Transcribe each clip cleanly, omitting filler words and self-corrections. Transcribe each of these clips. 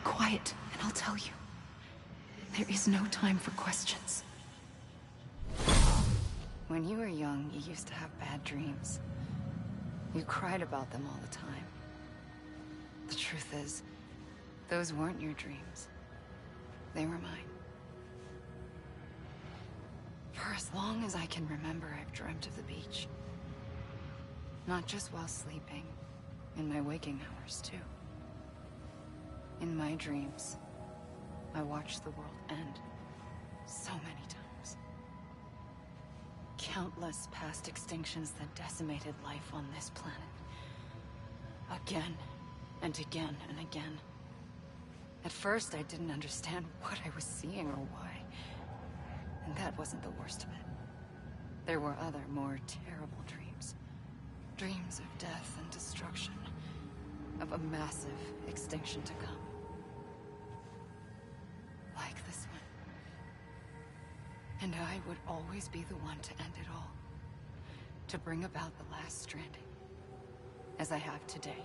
quiet, and I'll tell you. There is no time for questions. When you were young, you used to have bad dreams. You cried about them all the time. The truth is, those weren't your dreams. They were mine. For as long as I can remember, I've dreamt of the beach. Not just while sleeping, in my waking hours, too. In my dreams, I watched the world end so many times. Countless past extinctions that decimated life on this planet. Again, and again, and again. At first, I didn't understand what I was seeing or why. And that wasn't the worst of it. There were other, more terrible dreams. Dreams of death and destruction. Of a massive extinction to come. Like this one. And I would always be the one to end it all. To bring about the last stranding. As I have today.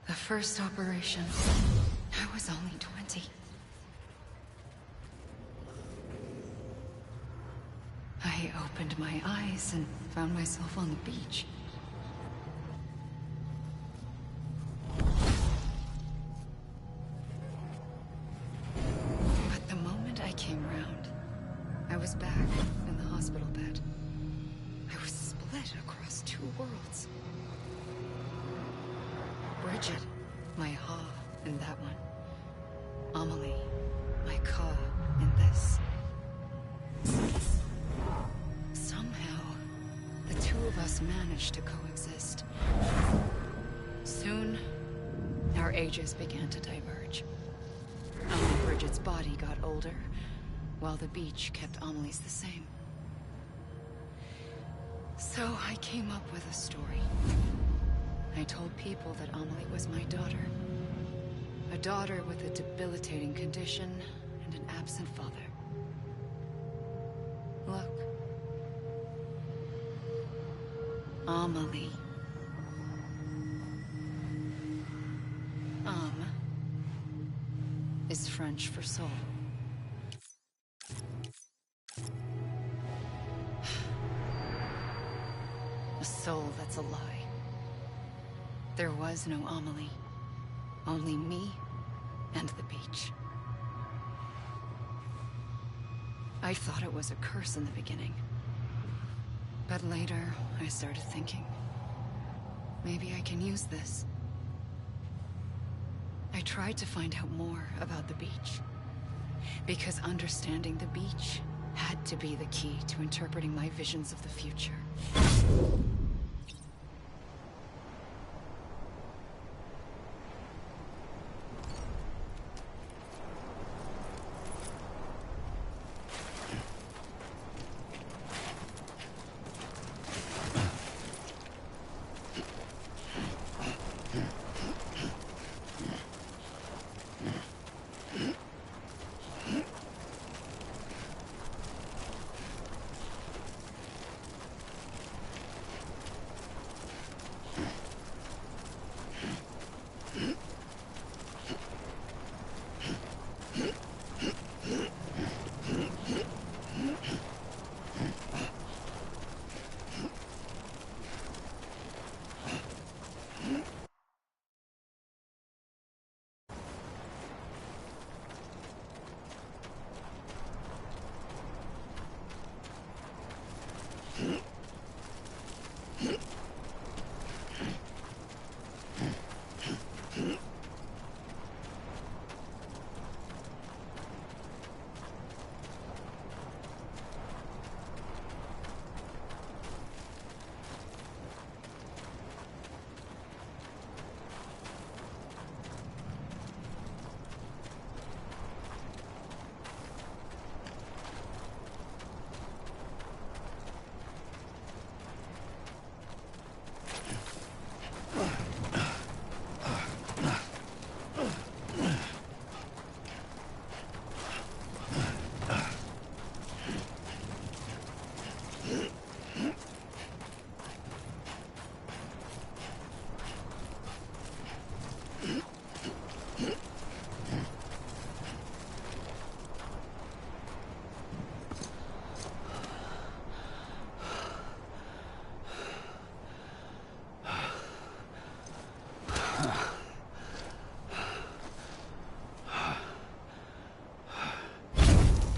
The first operation, I was only 20. I opened my eyes and found myself on the beach. But the moment I came round, I was back in the hospital bed. I was split across two worlds. Bridget, my Ha in that one. Amelie, my Ka in this. Somehow, the two of us managed to coexist. Soon, our ages began to diverge. Only Bridget's body got older, while the beach kept Amelie's the same. So I came up with a story. I told people that Amelie was my daughter. A daughter with a debilitating condition and an absent father. Look. Amelie. Is French for soul. soul that's a lie. There was no Amelie. Only me and the beach. I thought it was a curse in the beginning. But later, I started thinking, maybe I can use this. I tried to find out more about the beach. Because understanding the beach had to be the key to interpreting my visions of the future.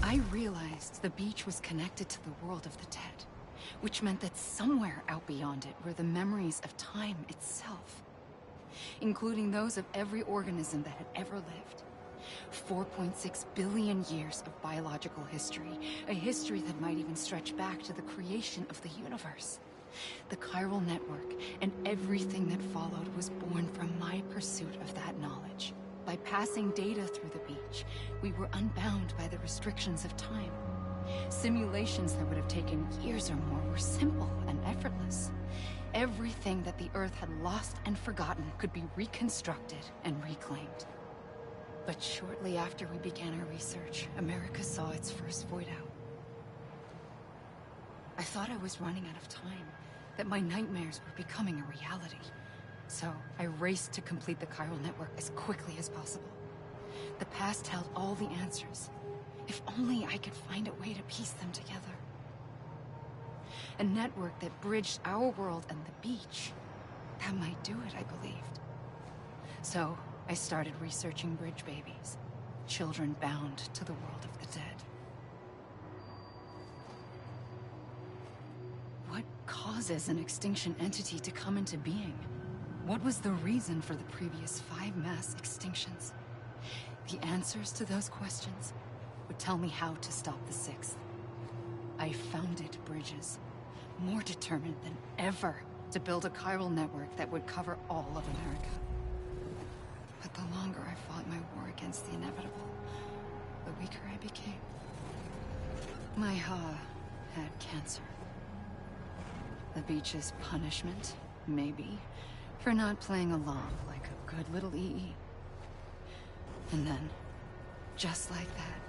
I realized the beach was connected to the world of the dead, which meant that somewhere out beyond it were the memories of time itself, including those of every organism that had ever lived. 4.6 billion years of biological history, a history that might even stretch back to the creation of the universe. The chiral network and everything that followed was born from my pursuit of that knowledge. By passing data through the beach, we were unbound by the restrictions of time. Simulations that would have taken years or more were simple and effortless. Everything that the Earth had lost and forgotten could be reconstructed and reclaimed. But shortly after we began our research, America saw its first void out. I thought I was running out of time, that my nightmares were becoming a reality. So I raced to complete the chiral network as quickly as possible. The past held all the answers. If only I could find a way to piece them together. A network that bridged our world and the beach. That might do it, I believed. So I started researching bridge babies, children bound to the world of the dead. What causes an extinction entity to come into being? What was the reason for the previous 5 mass extinctions? The answers to those questions would tell me how to stop the 6th. I founded bridges, more determined than ever to build a chiral network that would cover all of America. But the longer I fought my war against the inevitable, the weaker I became. My Ha had cancer. The beach's punishment, maybe, for not playing along like a good little EE. And then, just like that,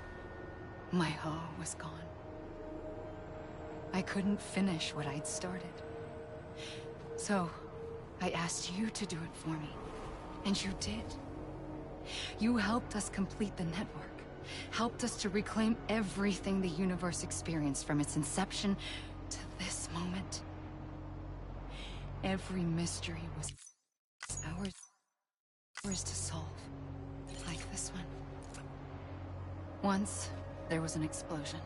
my Ha was gone. I couldn't finish what I'd started. So, I asked you to do it for me. And you did. You helped us complete the network. Helped us to reclaim everything the universe experienced from its inception to this moment. Every mystery was ours to solve. Like this one. Once, there was an explosion.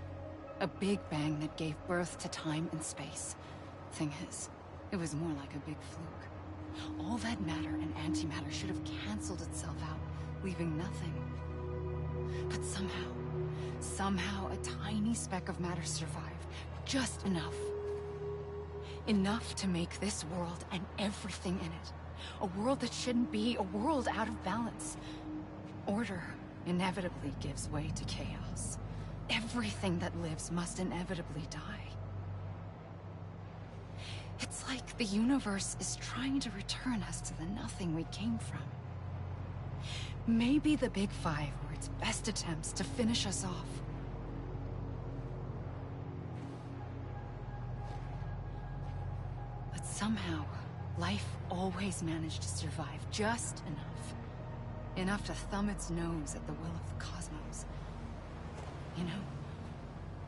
A big bang that gave birth to time and space. Thing is, it was more like a big fluke. All that matter and antimatter should have canceled itself out, leaving nothing. But somehow a tiny speck of matter survived. Just enough. Enough to make this world and everything in it. A world that shouldn't be, a world out of balance. Order inevitably gives way to chaos. Everything that lives must inevitably die. It's like the universe is trying to return us to the nothing we came from. Maybe the Big Five were its best attempts to finish us off. But somehow, life always managed to survive just enough. Enough to thumb its nose at the will of the cosmos. You know,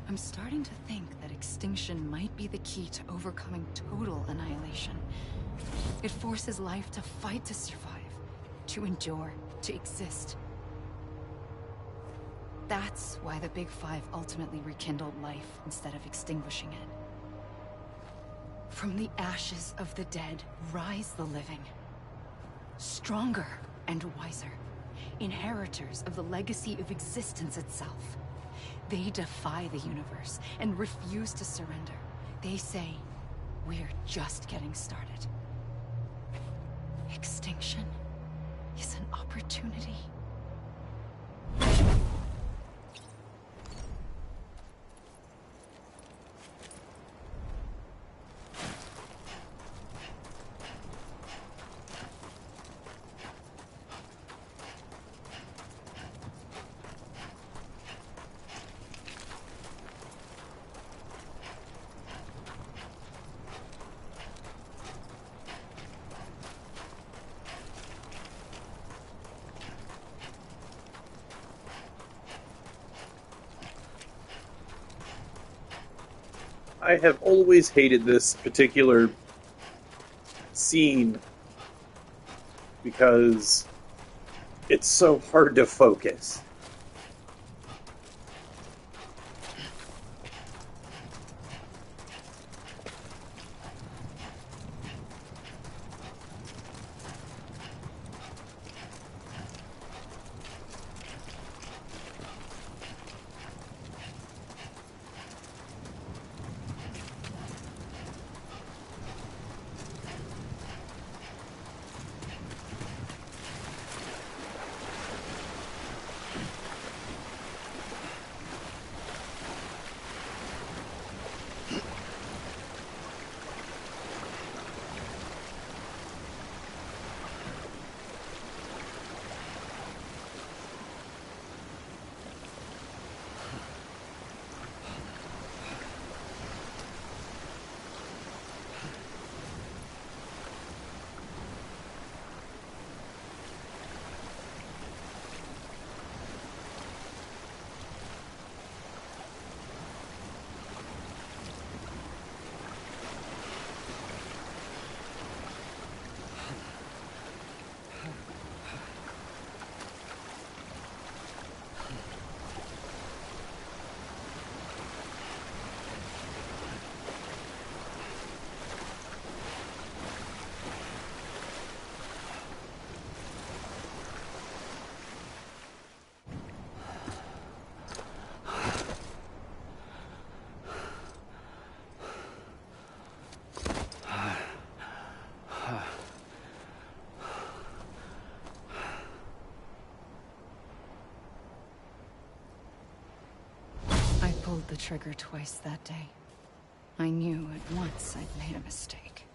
I'm starting to think that extinction might be the key to overcoming total annihilation. It forces life to fight to survive, to endure, to exist. That's why the Big Five ultimately rekindled life instead of extinguishing it. From the ashes of the dead rise the living. Stronger and wiser. Inheritors of the legacy of existence itself. They defy the universe and refuse to surrender. They say, we're just getting started. Extinction is an opportunity. I have always hated this particular scene because it's so hard to focus. I pulled the trigger twice that day. I knew at once I'd made a mistake.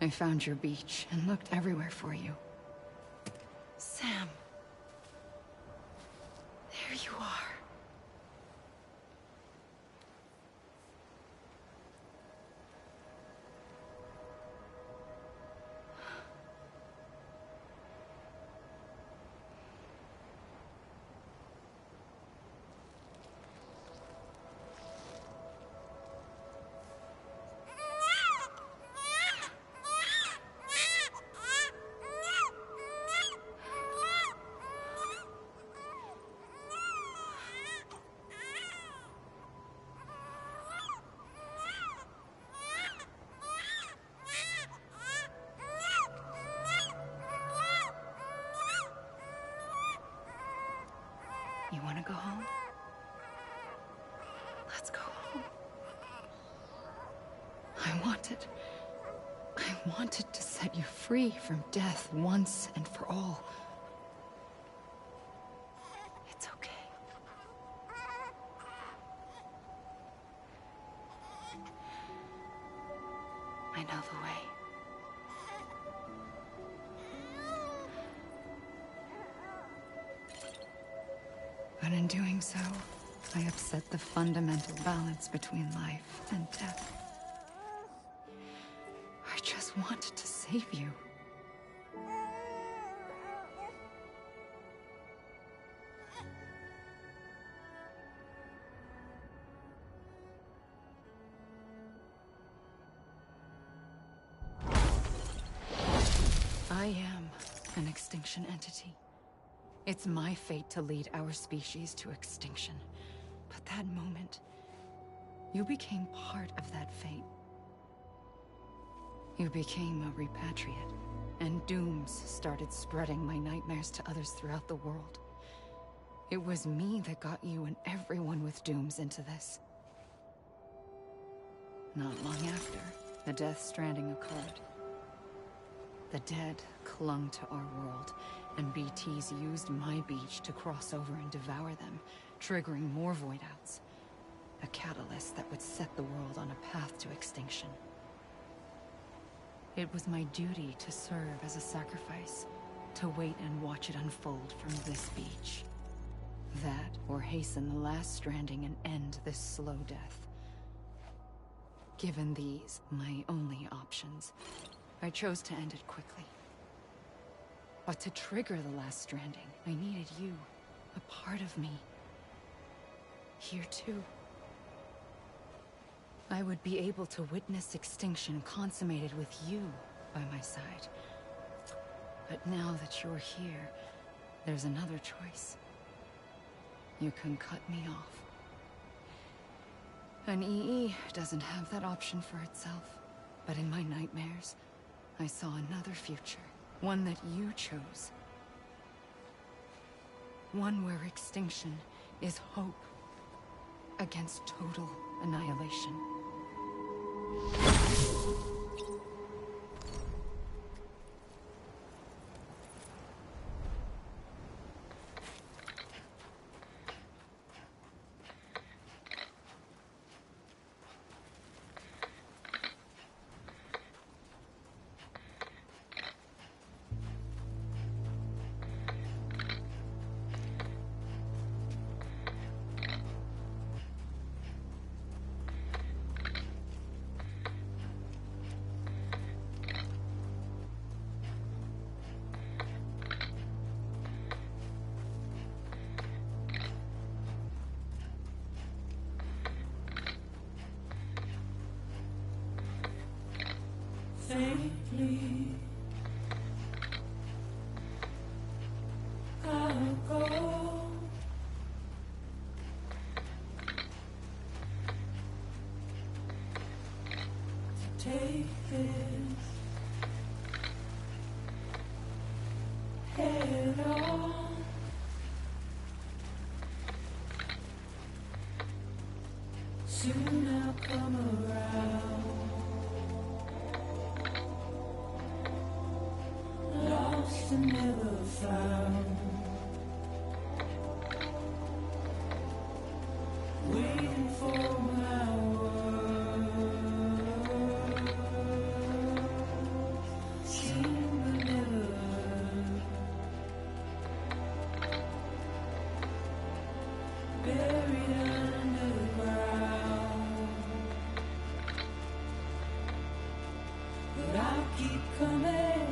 I found your beach and looked everywhere for you. Sam. There you are. I wanted to set you free from death once and for all. It's okay. I know the way. But in doing so, I upset the fundamental balance between life and death. I just wanted to save you. I am an extinction entity. It's my fate to lead our species to extinction. But that moment, you became part of that fate. You became a repatriate, and dooms started spreading my nightmares to others throughout the world. It was me that got you and everyone with dooms into this. Not long after, the Death Stranding occurred. The dead clung to our world, and BTs used my beach to cross over and devour them, triggering more void-outs. A catalyst that would set the world on a path to extinction. It was my duty to serve as a sacrifice, to wait and watch it unfold from this beach. That, or hasten the last stranding and end this slow death. Given these, my only options, I chose to end it quickly. But to trigger the last stranding, I needed you, a part of me. Here too. I would be able to witness extinction consummated with you by my side. But now that you're here, there's another choice. You can cut me off. An EE doesn't have that option for itself. But in my nightmares, I saw another future. One that you chose. One where extinction is hope against total annihilation. Faintly, I'll go. Take this head on. Soon I'll come around. Lost and never found. Waiting for my words. Seen but never heard. Buried underground. But I'll keep coming.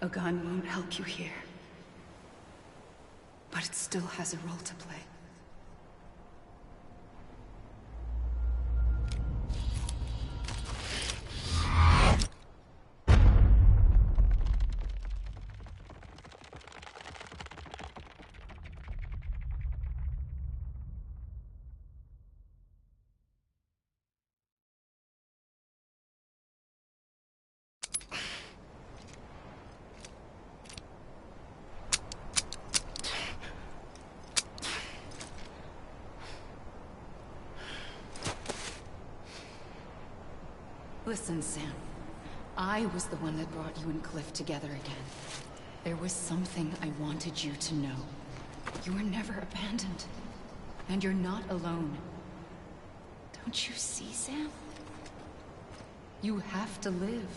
A gun won't help you here. But it still has a role to play. Listen, Sam. I was the one that brought you and Cliff together again. There was something I wanted you to know. You were never abandoned. And you're not alone. Don't you see, Sam? You have to live.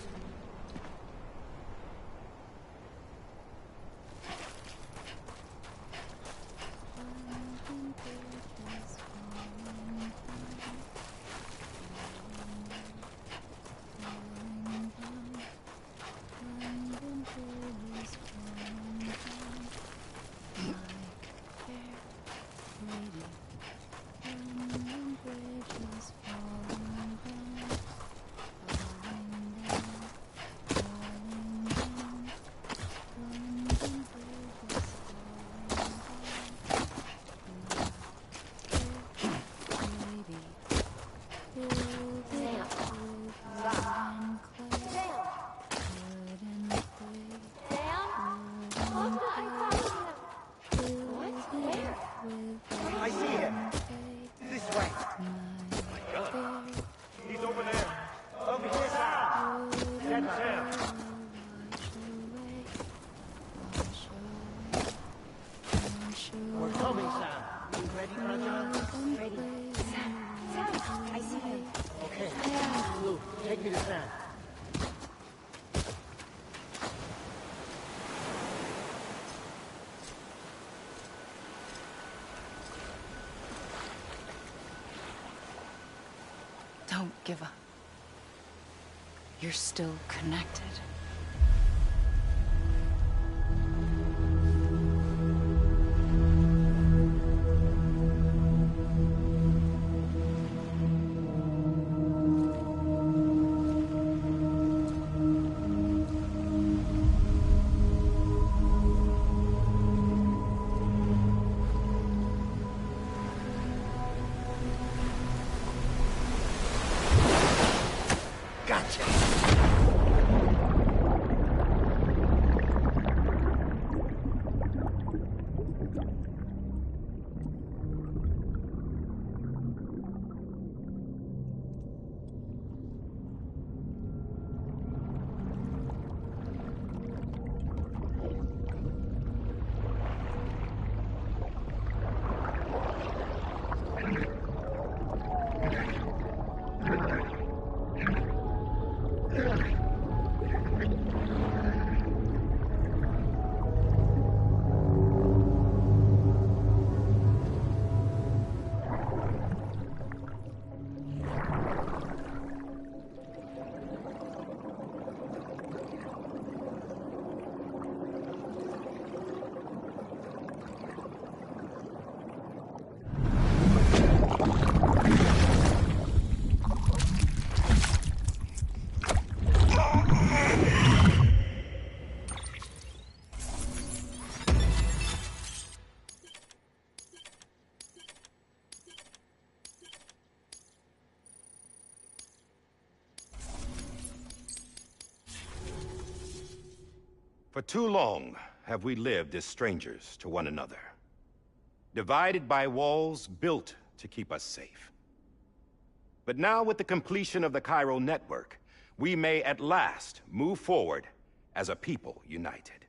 I see him. This way. He's over there. Over here, Sam. That's Sam. We're coming, Sam. You ready, Rajan? Ready. Sam, I see him. Okay. Lou, take me to Sam. Don't give up. You're still connected. For too long have we lived as strangers to one another, divided by walls built to keep us safe. But now, with the completion of the Cairo network, we may at last move forward as a people united.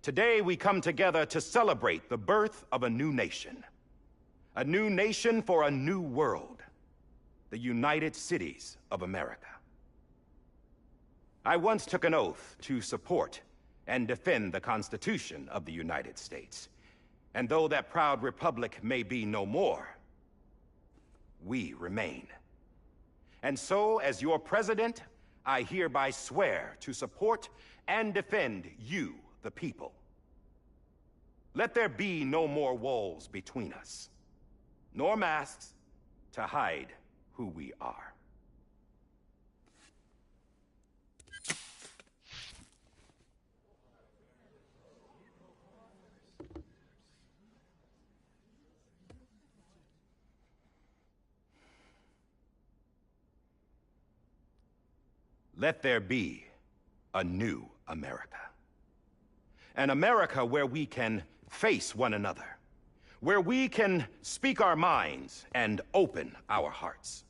Today, we come together to celebrate the birth of a new nation for a new world, the United Cities of America. I once took an oath to support and defend the Constitution of the United States. And though that proud republic may be no more, we remain. And so, as your president, I hereby swear to support and defend you, the people. Let there be no more walls between us, nor masks to hide who we are. Let there be a new America. An America where we can face one another, where we can speak our minds and open our hearts.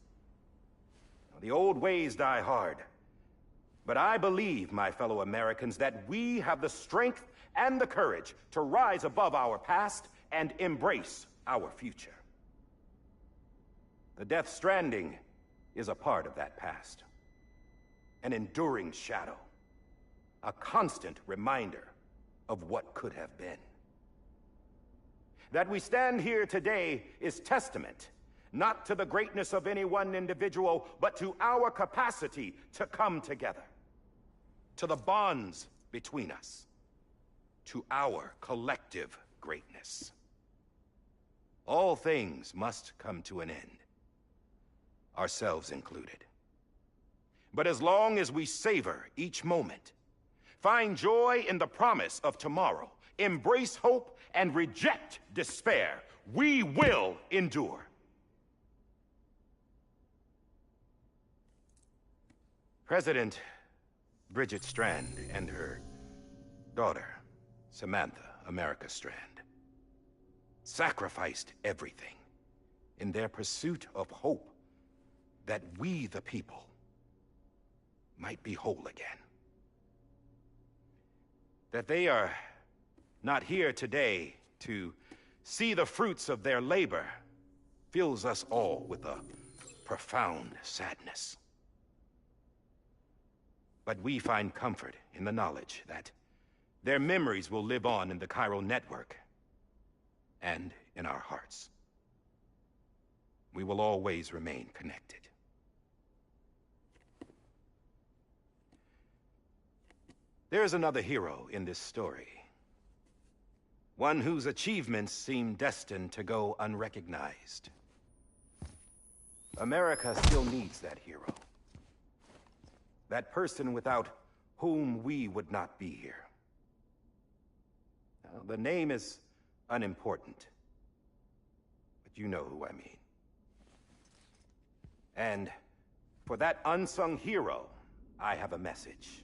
The old ways die hard, but I believe, my fellow Americans, that we have the strength and the courage to rise above our past and embrace our future. The Death Stranding is a part of that past. An enduring shadow, a constant reminder of what could have been. That we stand here today is testament, not to the greatness of any one individual, but to our capacity to come together, to the bonds between us, to our collective greatness. All things must come to an end, ourselves included. But as long as we savor each moment, find joy in the promise of tomorrow, embrace hope, and reject despair, we will endure. President Bridget Strand and her daughter, Samantha America Strand, sacrificed everything in their pursuit of hope that we, the people, might be whole again. That they are not here today to see the fruits of their labor fills us all with a profound sadness. But we find comfort in the knowledge that their memories will live on in the chiral network and in our hearts. We will always remain connected. There is another hero in this story. One whose achievements seem destined to go unrecognized. America still needs that hero. That person without whom we would not be here. Now, the name is unimportant, but you know who I mean. And for that unsung hero, I have a message.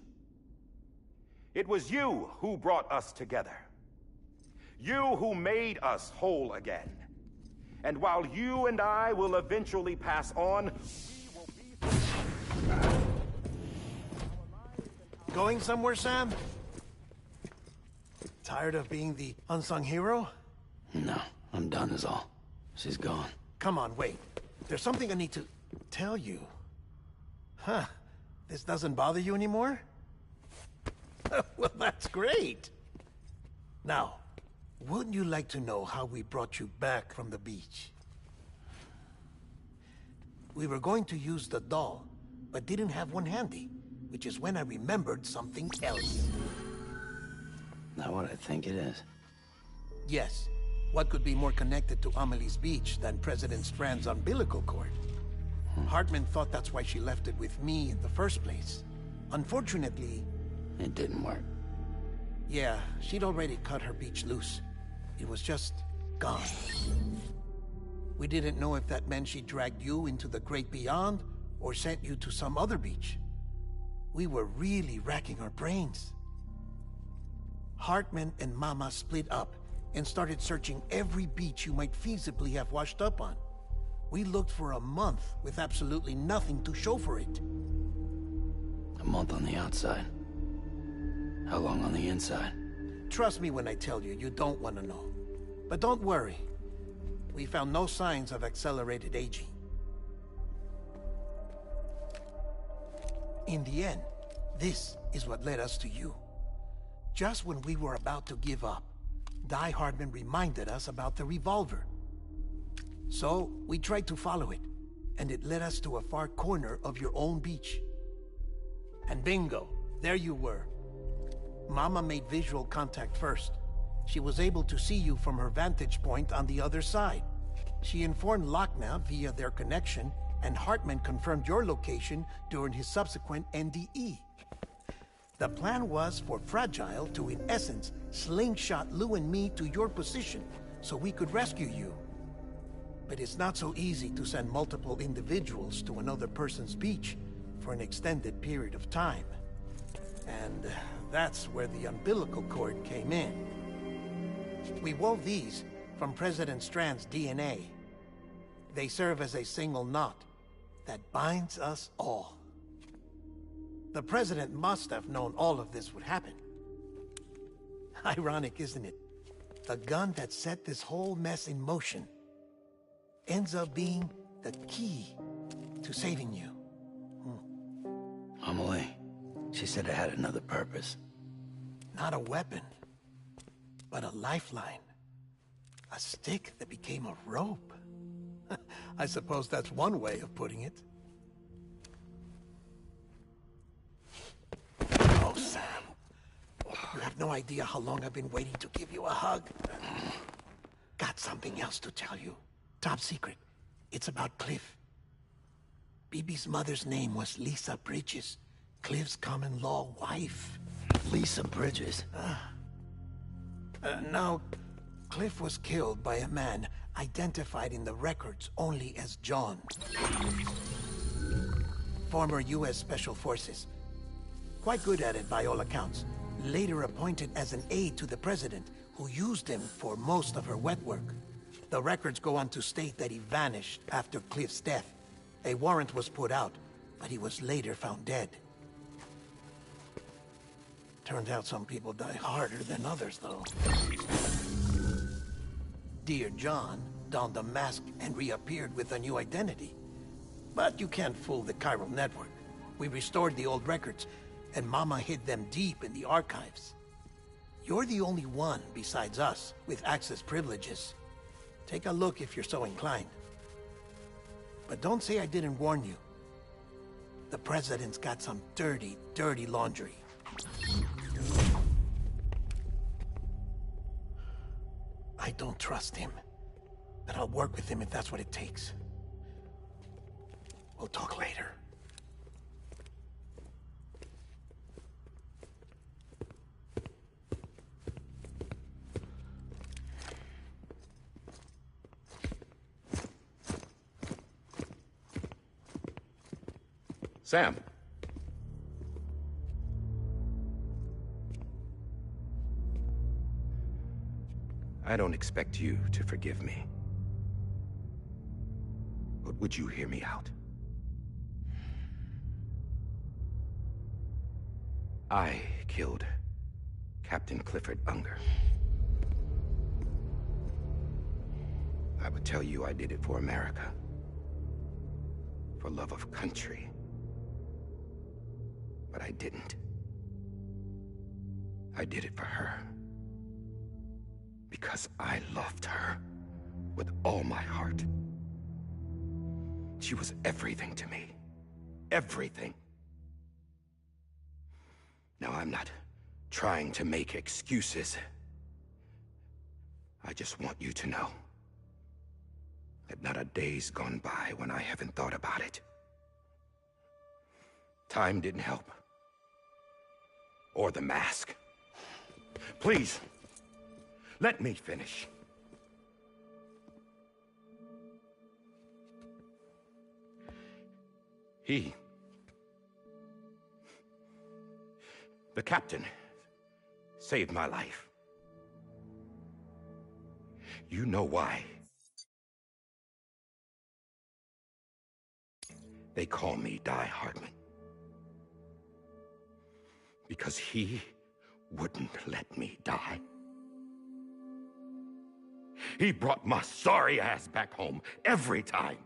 It was you who brought us together. You who made us whole again. And while you and I will eventually pass on, we will be... Going somewhere, Sam? Tired of being the unsung hero? No, I'm done is all. She's gone. Come on, wait. There's something I need to tell you. Huh. This doesn't bother you anymore? Well, that's great. Now, wouldn't you like to know how we brought you back from the beach? We were going to use the doll, but didn't have one handy, which is when I remembered something else. Not what I think it is. Yes. What could be more connected to Amelie's beach than President Strand's umbilical cord? Hartman thought that's why she left it with me in the first place. Unfortunately... It didn't work. Yeah, she'd already cut her beach loose. It was just gone. We didn't know if that meant she dragged you into the great beyond, or sent you to some other beach. We were really racking our brains. Hartman and Mama split up and started searching every beach you might feasibly have washed up on. We looked for a month with absolutely nothing to show for it. A month on the outside. How long on the inside? Trust me when I tell you, you don't want to know. But don't worry. We found no signs of accelerated aging. In the end, this is what led us to you. Just when we were about to give up, Die Hardman reminded us about the revolver. So, we tried to follow it, and it led us to a far corner of your own beach. And bingo, there you were. Mama made visual contact first. She was able to see you from her vantage point on the other side. She informed Lochner via their connection, and Hartman confirmed your location during his subsequent NDE. The plan was for Fragile to, in essence, slingshot Lou and me to your position so we could rescue you. But it's not so easy to send multiple individuals to another person's beach for an extended period of time. And that's where the umbilical cord came in. We wove these from President Strand's DNA. They serve as a single knot that binds us all. The President must have known all of this would happen. Ironic, isn't it? The gun that set this whole mess in motion ends up being the key to saving you. Amelie, she said it had another purpose. Not a weapon, but a lifeline. A stick that became a rope. I suppose that's one way of putting it. Oh, Sam. You have no idea how long I've been waiting to give you a hug. Got something else to tell you. Top secret. It's about Cliff. Bibi's mother's name was Lisa Bridges, Cliff's common-law wife. Lisa Bridges? Now, Cliff was killed by a man identified in the records only as John. Former U.S. Special Forces. Quite good at it by all accounts. Later appointed as an aide to the president, who used him for most of her wet work. The records go on to state that he vanished after Cliff's death. A warrant was put out, but he was later found dead. Turns out some people die harder than others, though. Dear John donned a mask and reappeared with a new identity. But you can't fool the chiral network. We restored the old records, and Mama hid them deep in the archives. You're the only one besides us with access privileges. Take a look if you're so inclined. But don't say I didn't warn you. The President's got some dirty, dirty laundry. I don't trust him, but I'll work with him if that's what it takes. We'll talk later. Sam. I don't expect you to forgive me. But would you hear me out? I killed Captain Clifford Unger. I would tell you I did it for America. For love of country. But I didn't. I did it for her. Because I loved her with all my heart. She was everything to me. Everything. Now, I'm not trying to make excuses. I just want you to know that not a day's gone by when I haven't thought about it. Time didn't help. Or the mask. Please, let me finish. The captain, saved my life. You know why. They call me Die Hartman. Because he wouldn't let me die. He brought my sorry ass back home every time.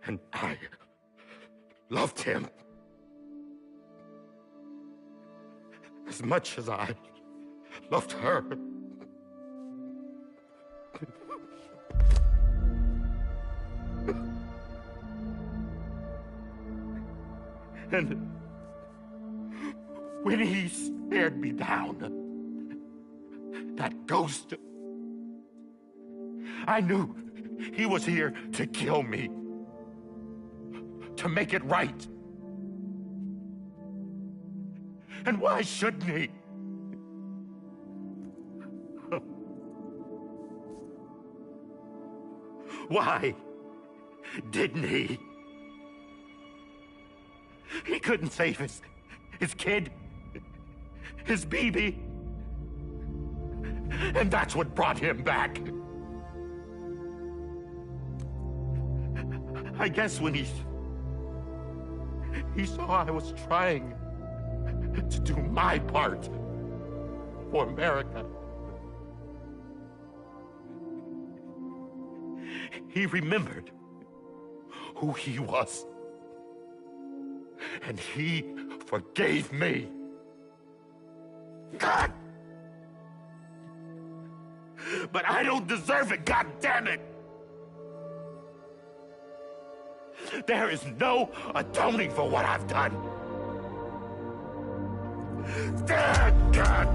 And I loved him as much as I loved her. And when he stared me down, that ghost, I knew he was here to kill me, to make it right. And why shouldn't he? Why didn't he? He couldn't save his kid, his baby. And that's what brought him back. I guess when he saw I was trying to do my part for America, he remembered who he was. And he forgave me. God! But I don't deserve it, God damn it! There is no atoning for what I've done. God!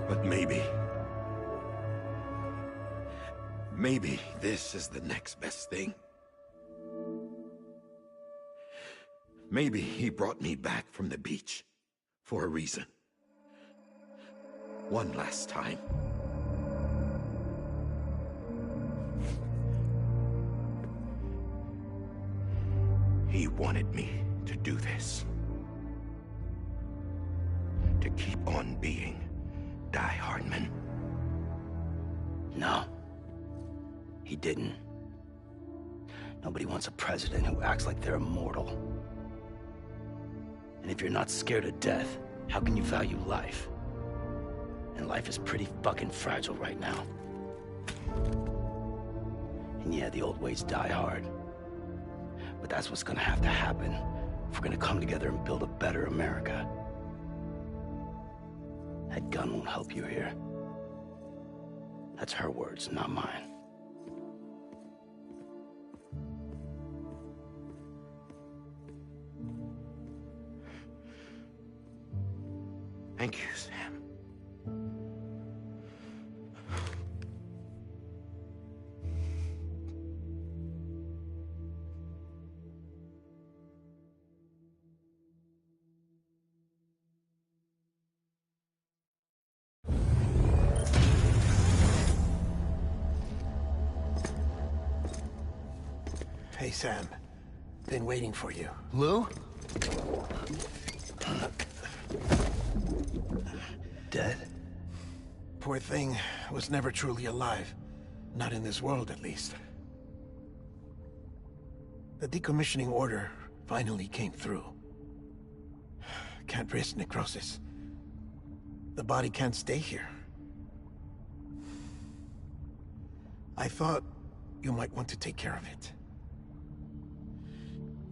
But maybe this is the next best thing. Maybe he brought me back from the beach for a reason. One last time. He wanted me to do this. To keep on being Die Hardman. No. He didn't. Nobody wants a president who acts like they're immortal. And if you're not scared of death, how can you value life? And life is pretty fucking fragile right now. And yeah, the old ways die hard. But that's what's gonna have to happen if we're gonna come together and build a better America. That gun won't help you here. That's her words, not mine. Thank you, Sam. Hey, Sam. Been waiting for you. Lou? Dead? Poor thing was never truly alive. Not in this world, at least. The decommissioning order finally came through. Can't risk necrosis. The body can't stay here. I thought you might want to take care of it.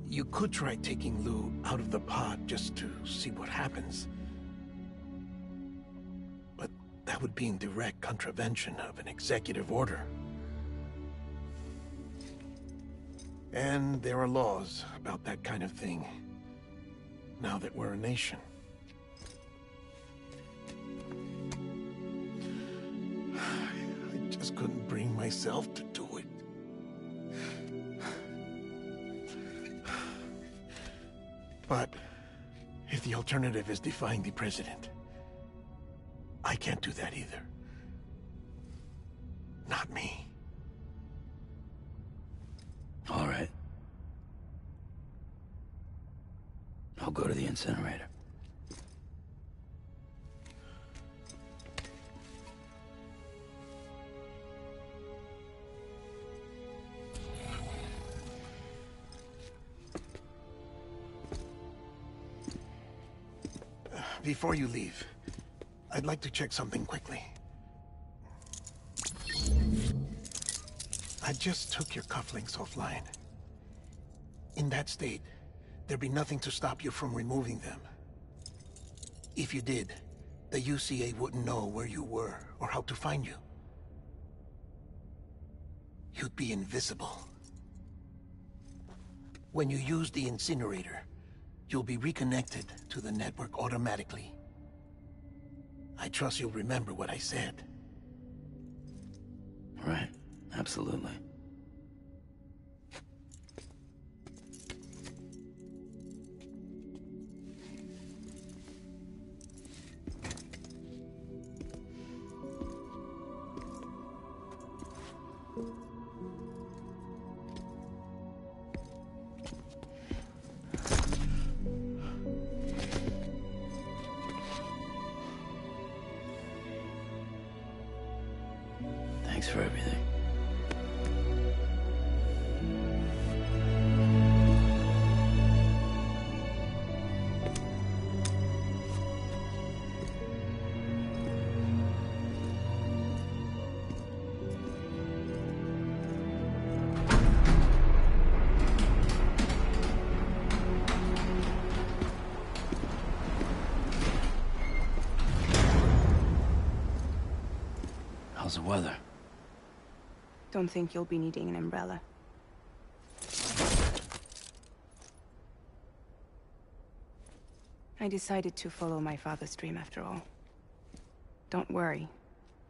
You could try taking Lou out of the pod just to see what happens. But that would be in direct contravention of an executive order. And there are laws about that kind of thing, now that we're a nation. I just couldn't bring myself to do it. But if the alternative is defying the president, I can't do that either. Not me. All right. I'll go to the incinerator. Before you leave, I'd like to check something quickly. I just took your cufflinks offline. In that state, there'd be nothing to stop you from removing them. If you did, the UCA wouldn't know where you were or how to find you. You'd be invisible. When you use the incinerator, you'll be reconnected to the network automatically. I trust you'll remember what I said. Right. Absolutely. Thanks for everything. How's the weather? Don't think you'll be needing an umbrella. I decided to follow my father's dream after all. Don't worry.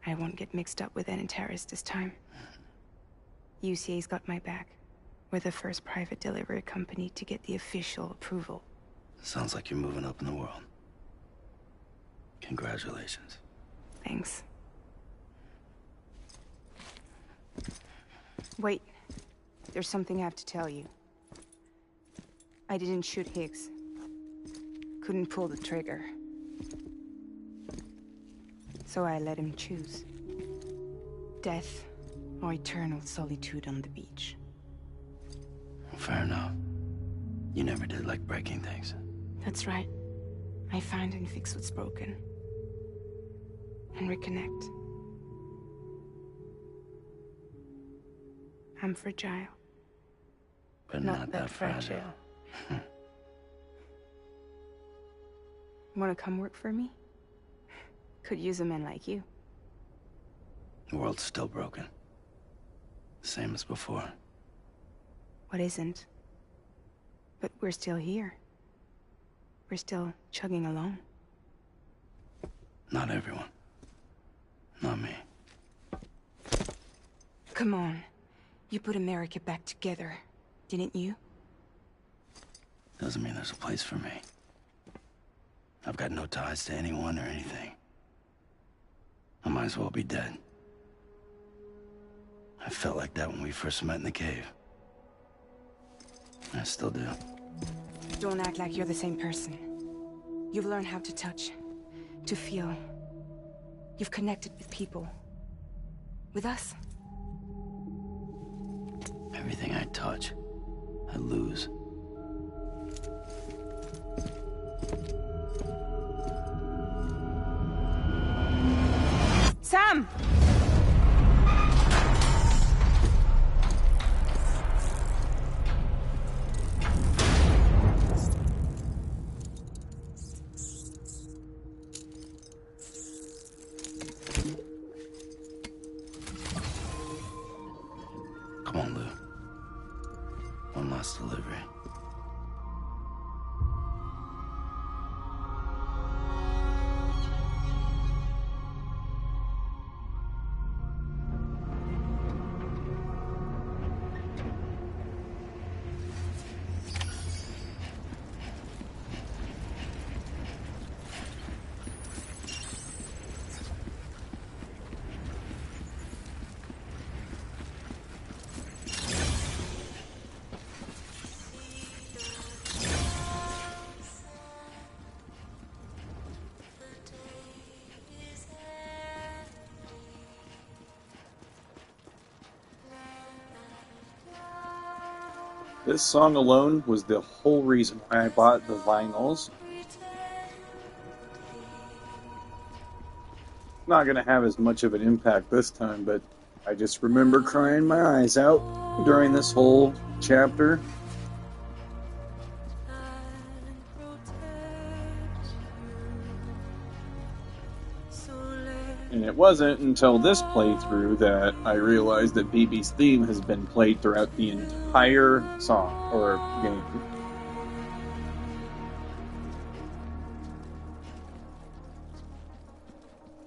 I won't get mixed up with any terrorists this time. UCA's got my back. We're the first private delivery company to get the official approval. Sounds like you're moving up in the world. Congratulations. Thanks. Wait. There's something I have to tell you. I didn't shoot Higgs. Couldn't pull the trigger. So I let him choose. Death or eternal solitude on the beach. Fair enough. You never did like breaking things. That's right. I find and fix what's broken. And reconnect. I'm fragile. But not that fragile. Wanna come work for me? Could use a man like you. The world's still broken. Same as before. What isn't? But we're still here. We're still chugging along. Not everyone. Not me. Come on. You put America back together, didn't you? Doesn't mean there's a place for me. I've got no ties to anyone or anything. I might as well be dead. I felt like that when we first met in the cave. I still do. Don't act like you're the same person. You've learned how to touch, to feel. You've connected with people. With us. Everything I touch, I lose. Sam! Come on, Lou. One last delivery. This song alone was the whole reason why I bought the vinyls. not going to have as much of an impact this time, but I just remember crying my eyes out during this whole chapter. And it wasn't until this playthrough that I realized that BB's theme has been played throughout the entire song, or game.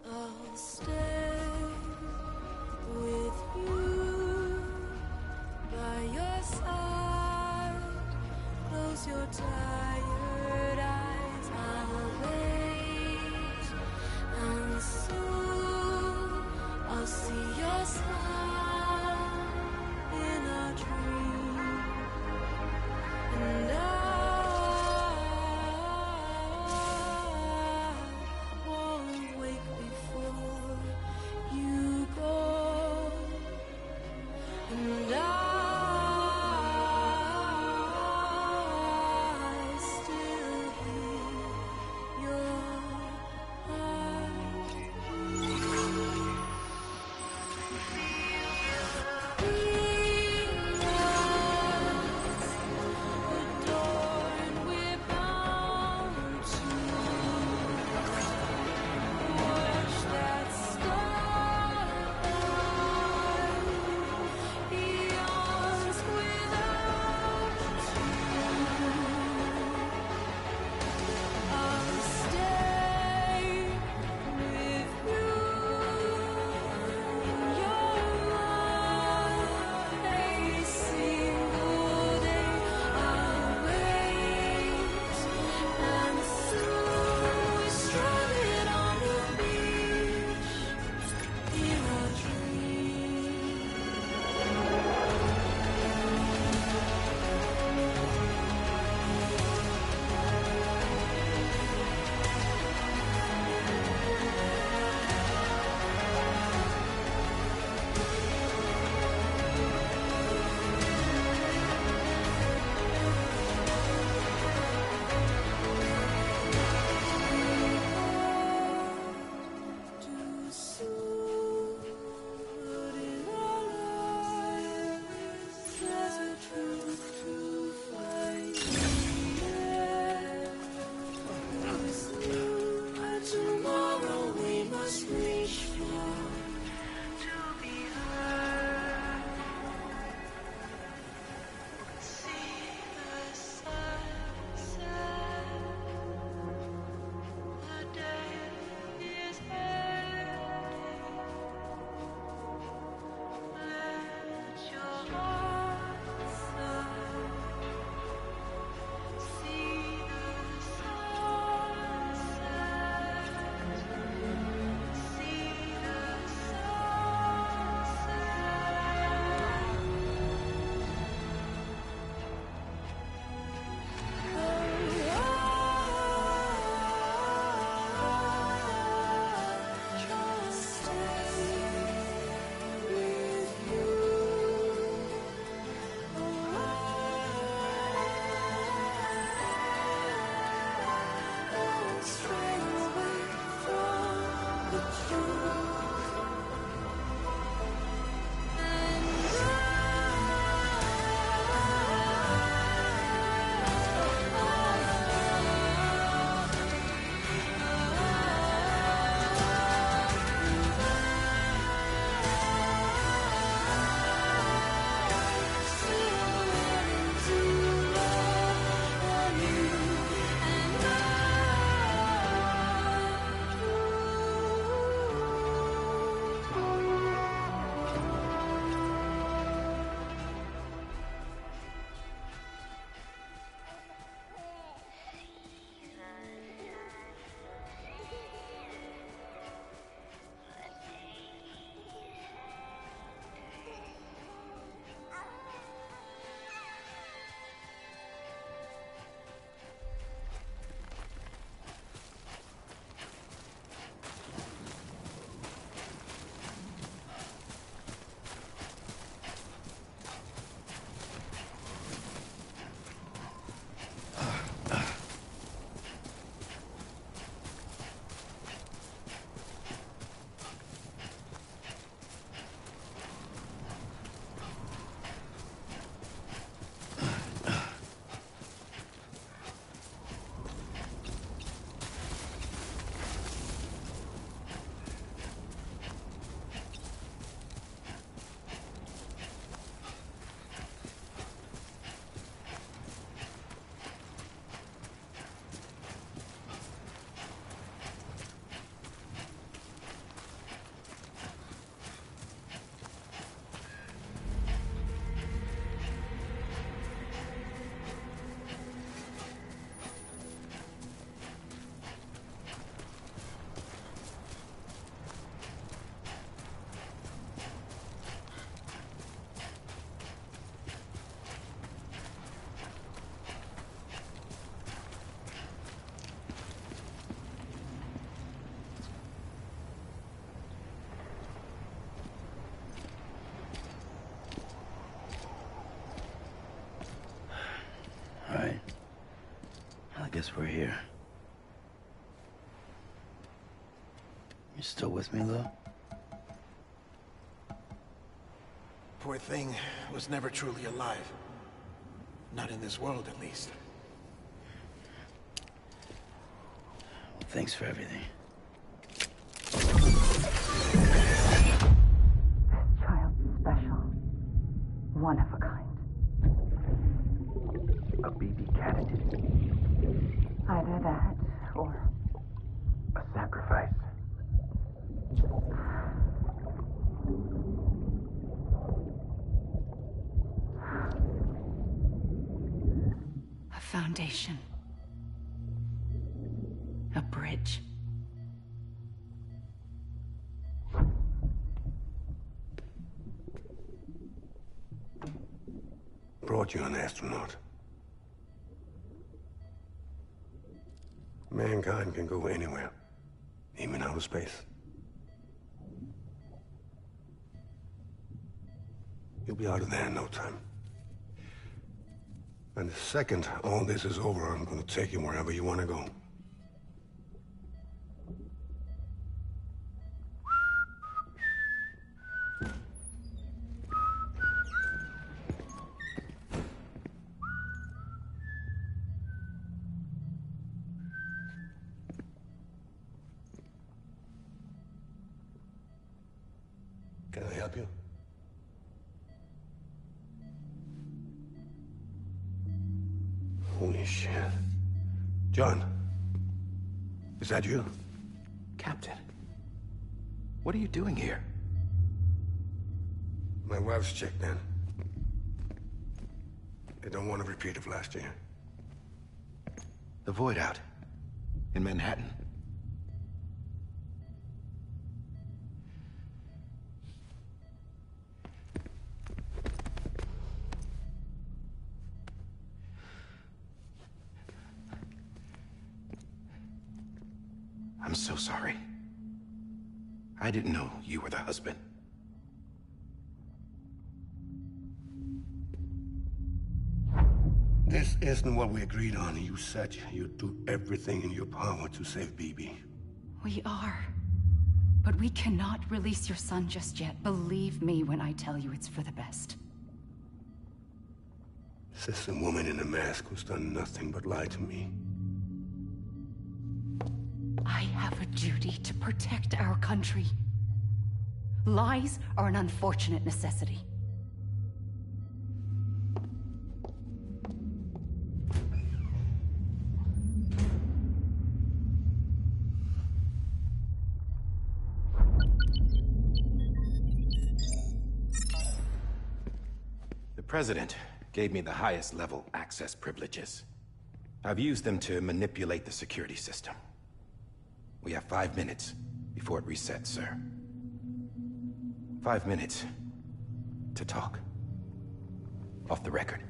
I'll stay with you by your side. Close your tired eyes. I'll wait, and soon I'll see your smile in a dream, and I won't wake before you go, and I guess we're here. You still with me, Lou? Poor thing was never truly alive. Not in this world, at least. Well, thanks for everything. Child special. One of a kind. A BB candidate. Either that, or A sacrifice. a foundation. A bridge. Brought you an astronaut. Mankind can go anywhere, even outer space. You'll be out of there in no time. And the second all this is over, I'm gonna take you wherever you want to go. Can I help you? Holy shit. John, is that you? Captain, what are you doing here? My wife's checked in. They don't want a repeat of last year. The Void Out. In Manhattan. I'm so sorry. I didn't know you were the husband. This isn't what we agreed on. You said you'd do everything in your power to save BB. We are. But we cannot release your son just yet. Believe me when I tell you it's for the best. This is a woman in a mask who's done nothing but lie to me. I have a duty to protect our country. Lies are an unfortunate necessity. The President gave me the highest level access privileges. I've used them to manipulate the security system. We have 5 minutes before it resets, sir. 5 minutes to talk. Off the record.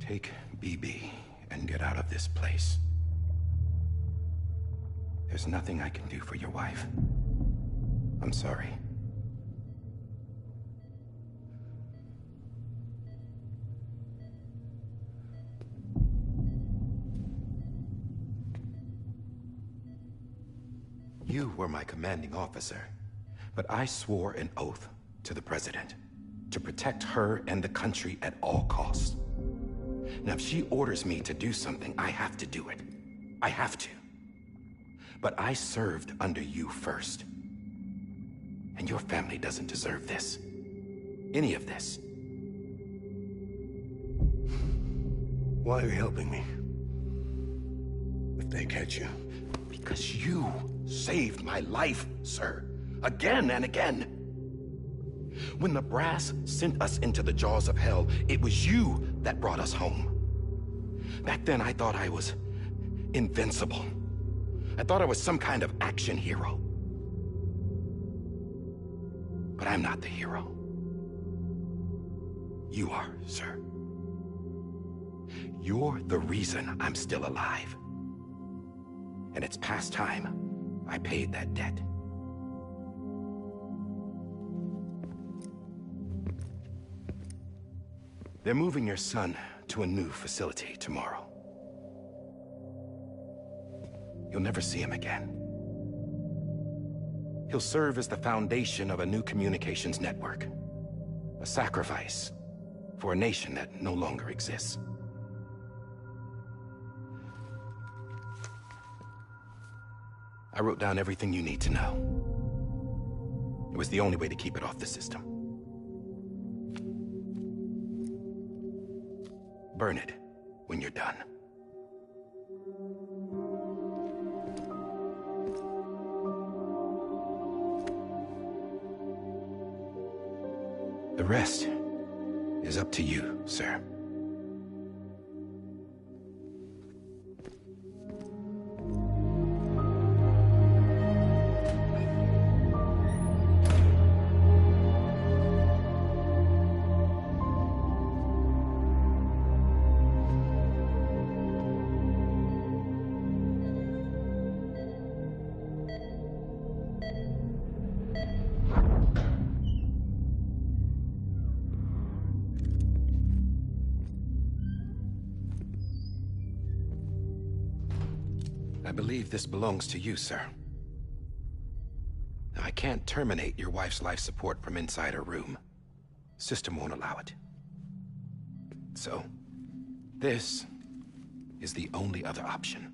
Take BB and get out of this place. There's nothing I can do for your wife. I'm sorry. You were my commanding officer, but I swore an oath to the President to protect her and the country at all costs. Now, if she orders me to do something, I have to do it. I have to. But I served under you first. And your family doesn't deserve this. Any of this. Why are you helping me? If they catch you. Because you saved my life, sir. Again and again. When the brass sent us into the jaws of hell, it was you that brought us home. Back then, I thought I was invincible. I thought I was some kind of action hero. But I'm not the hero. You are, sir. You're the reason I'm still alive. And it's past time I paid that debt. They're moving your son to a new facility tomorrow. You'll never see him again. He'll serve as the foundation of a new communications network. A sacrifice for a nation that no longer exists. I wrote down everything you need to know. It was the only way to keep it off the system. Burn it when you're done. The rest is up to you, sir. I believe this belongs to you, sir. Now, I can't terminate your wife's life support from inside her room. System won't allow it. So, this is the only other option.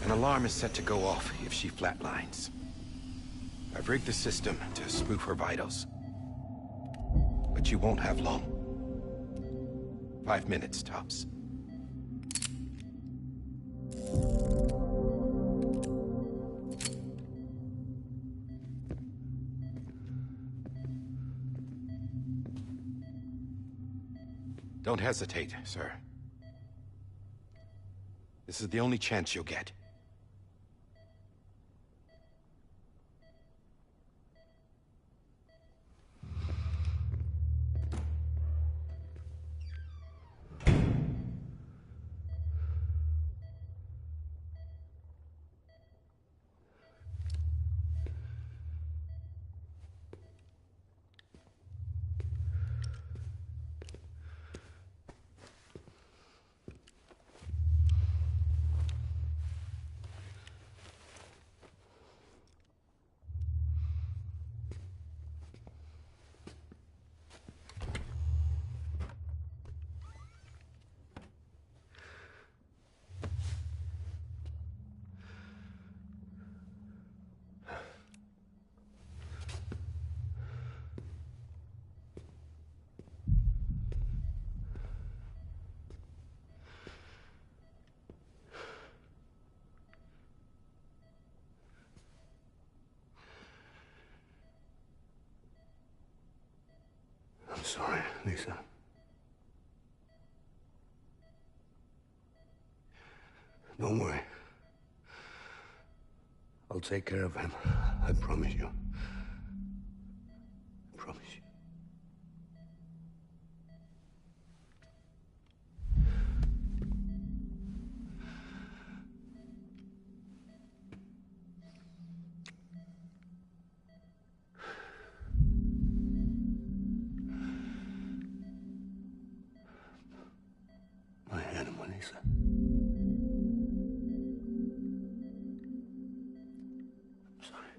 An alarm is set to go off if she flatlines. I've rigged the system to spoof her vitals. But you won't have long. 5 minutes, tops. Don't hesitate, sir. This is the only chance you'll get. I'm sorry, Lisa. Don't worry. I'll take care of him. I promise you. I promise you. I had him, Lisa. I'm sorry.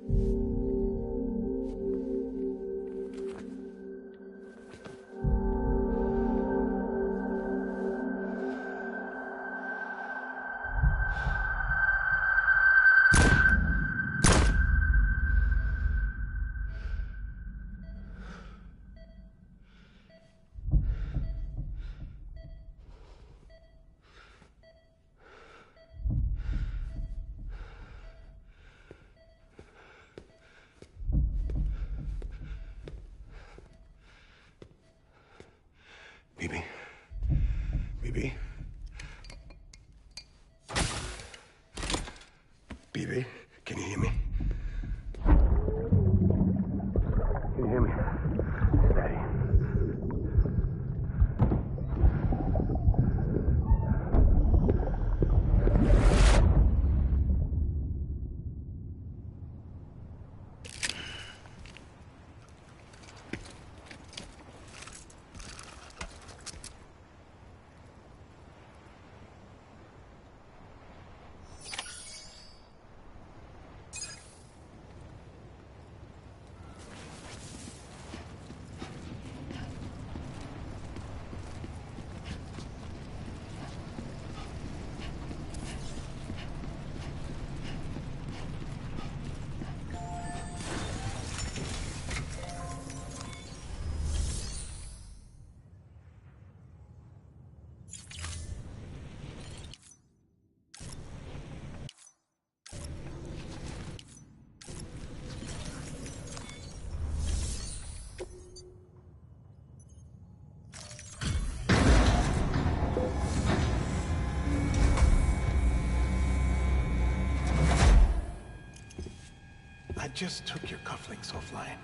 just took your cufflinks offline.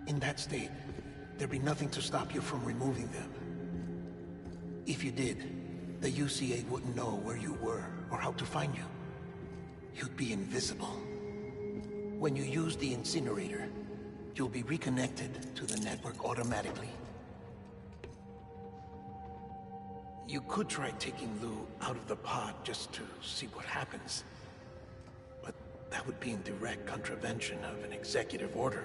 In that state, there'd be nothing to stop you from removing them. If you did, the UCA wouldn't know where you were or how to find you. You'd be invisible. When you use the incinerator, you'll be reconnected to the network automatically. You could try taking Lou out of the pod just to see what happens. But that would be in direct contravention of an executive order.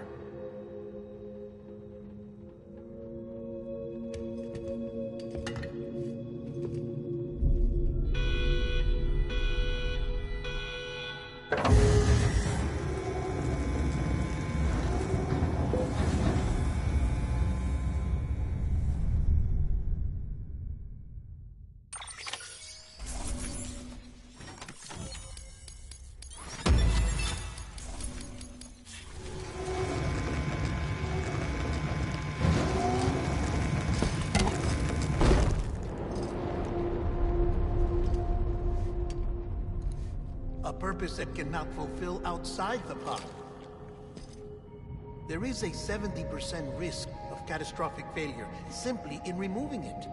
A purpose that cannot fulfill outside the pod. There is a 70% risk of catastrophic failure simply in removing it.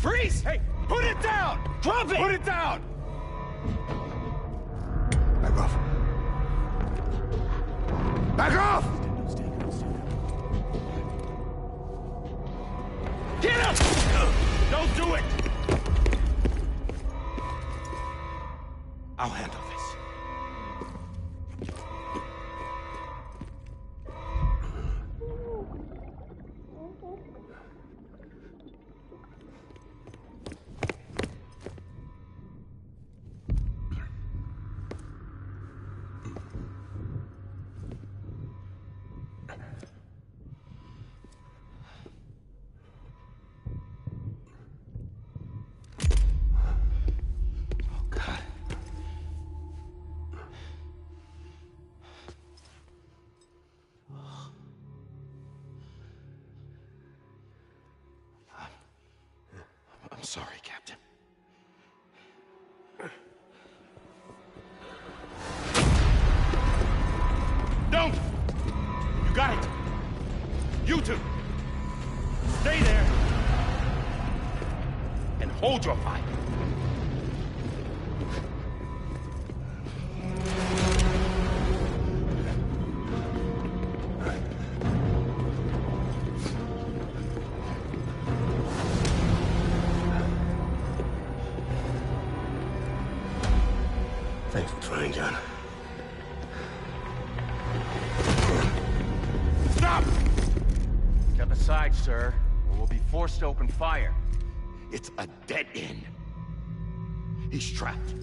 Freeze! Hey, put it down! Drop it! Put it down! Back off. Back off! Get him! Don't do it! I'll handle this. I'm sorry, Captain. Don't! You got it! You two! Stay there! And hold your fire! Thanks for trying, John. Stop! Step aside, sir, or we'll be forced to open fire. It's a dead end. He's trapped.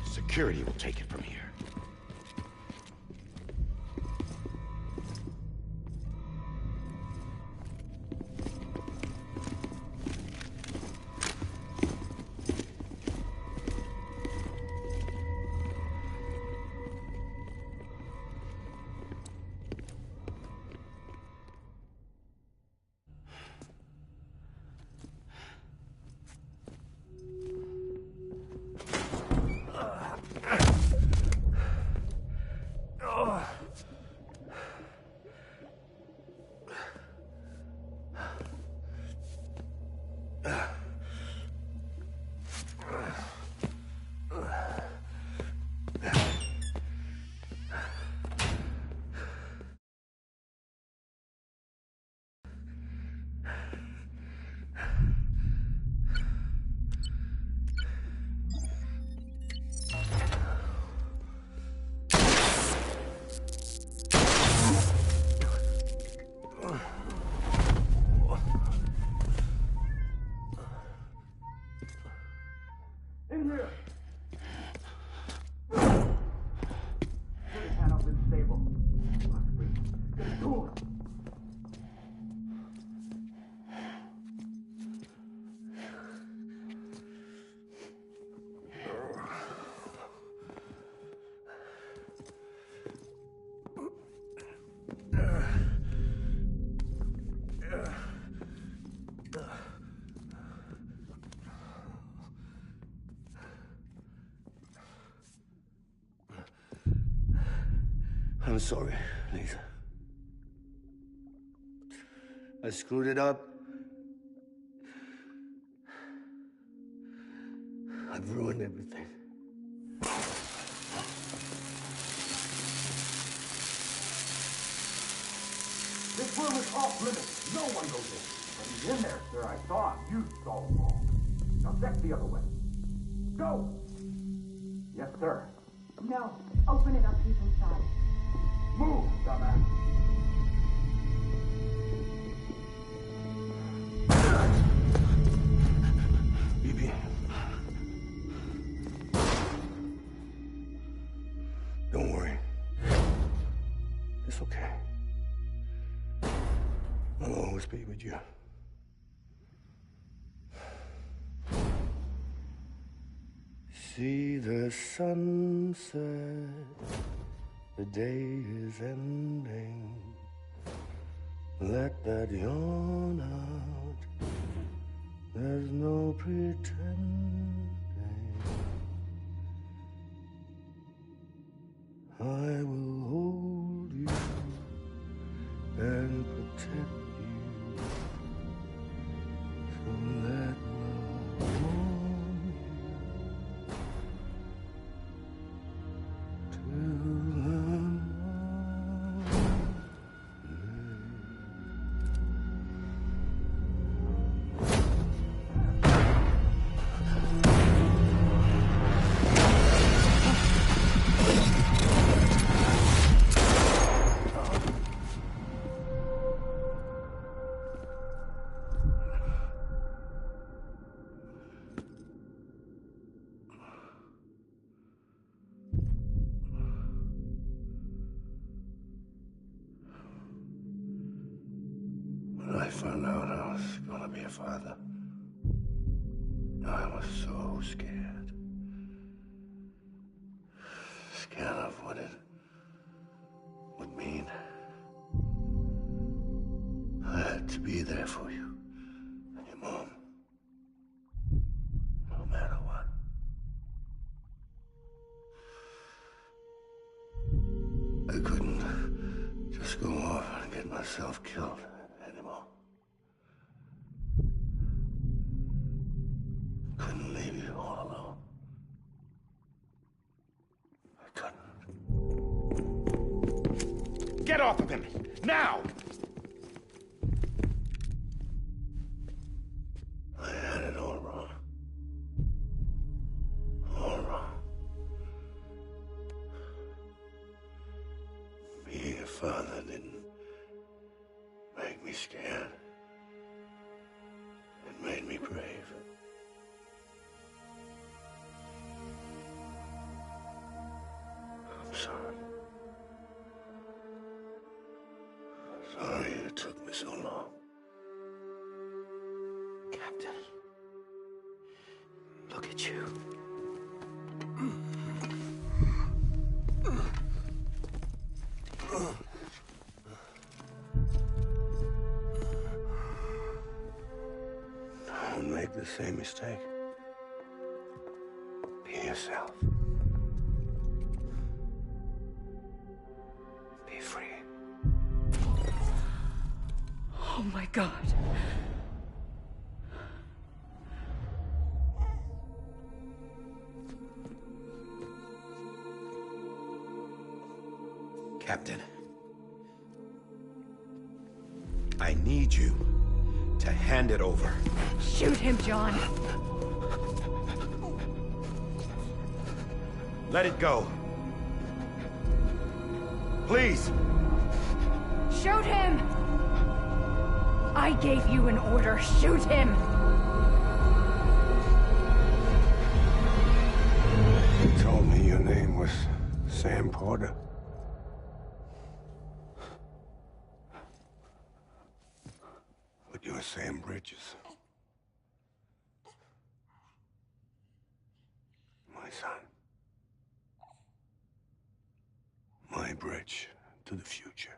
Security will take it from here. I'm sorry, Lisa. I screwed it up. I've ruined everything. This room is off limits. No one goes in. But he's in there, sir. I saw him. You saw him all. Now check the other way. Go! Yes, sir. No. Open it up. He's inside. Move, dumbass. BB. Don't worry. It's okay. I'll always be with you. See the sunset, the day is ending. Let that yawn out, there's no pretending. I will hold you and protect you When I found out I was gonna be a father, I was so scared. Scared of what it would mean. I had to be there for you and your mom. No matter what. I couldn't just go off and get myself killed anymore. Couldn't leave you all alone. I couldn't. Get off of him! Now! I had it all wrong. All wrong. Being a father didn't make me scared. It made me brave. I'm sorry. Sorry it took me so long. Captain, look at you. Don't make the same mistake. Be yourself. Be free. Oh my God. Captain, I need you to hand it over. Shoot him, John. Let it go. Please. Shoot him! I gave you an order. Shoot him! You told me your name was Sam Porter. But you're Sam Bridges. My son. My bridge to the future.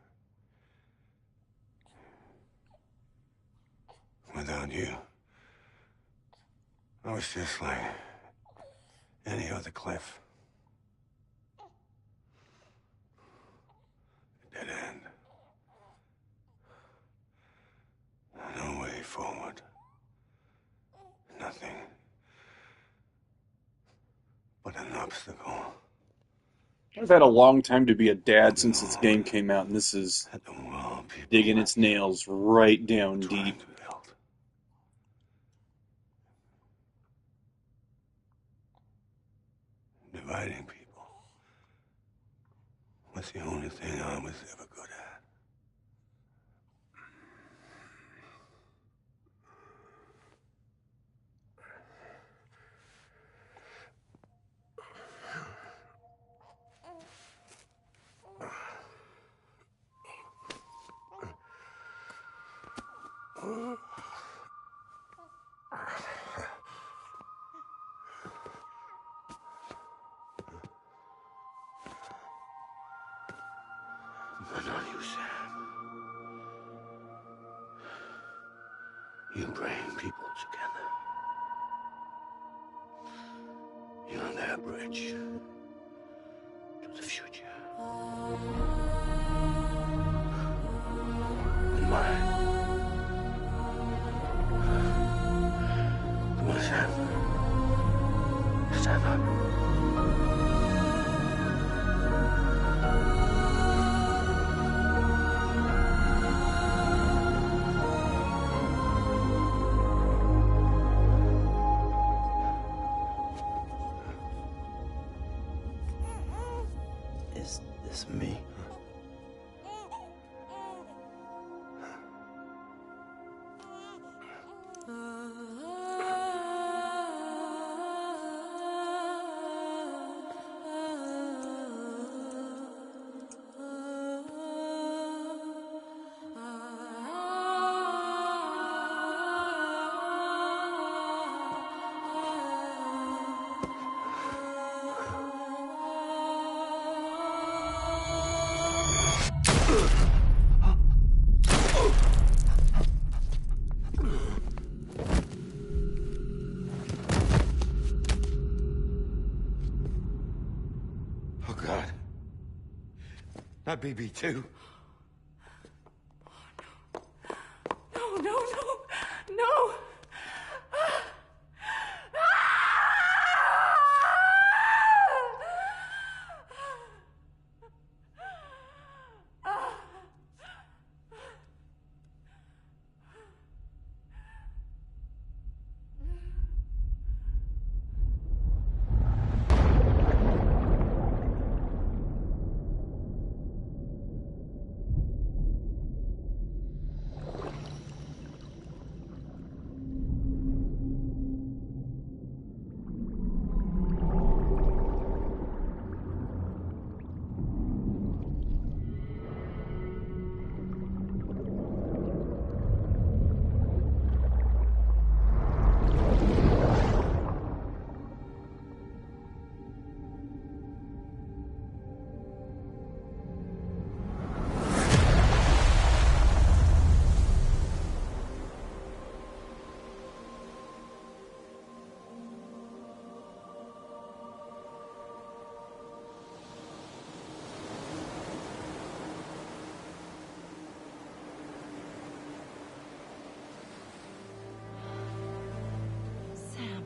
Without you, I was just like any other Cliff. A dead end. No way forward. Nothing but an obstacle. I've had a long time to be a dad since this game came out, and this is digging its nails right down deep. Dividing people was the only thing I was ever good at. But not you, Sam. You bring people together. You're their bridge to the future. And mine. My BB too. No, no, no, no! Sam.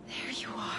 There you are.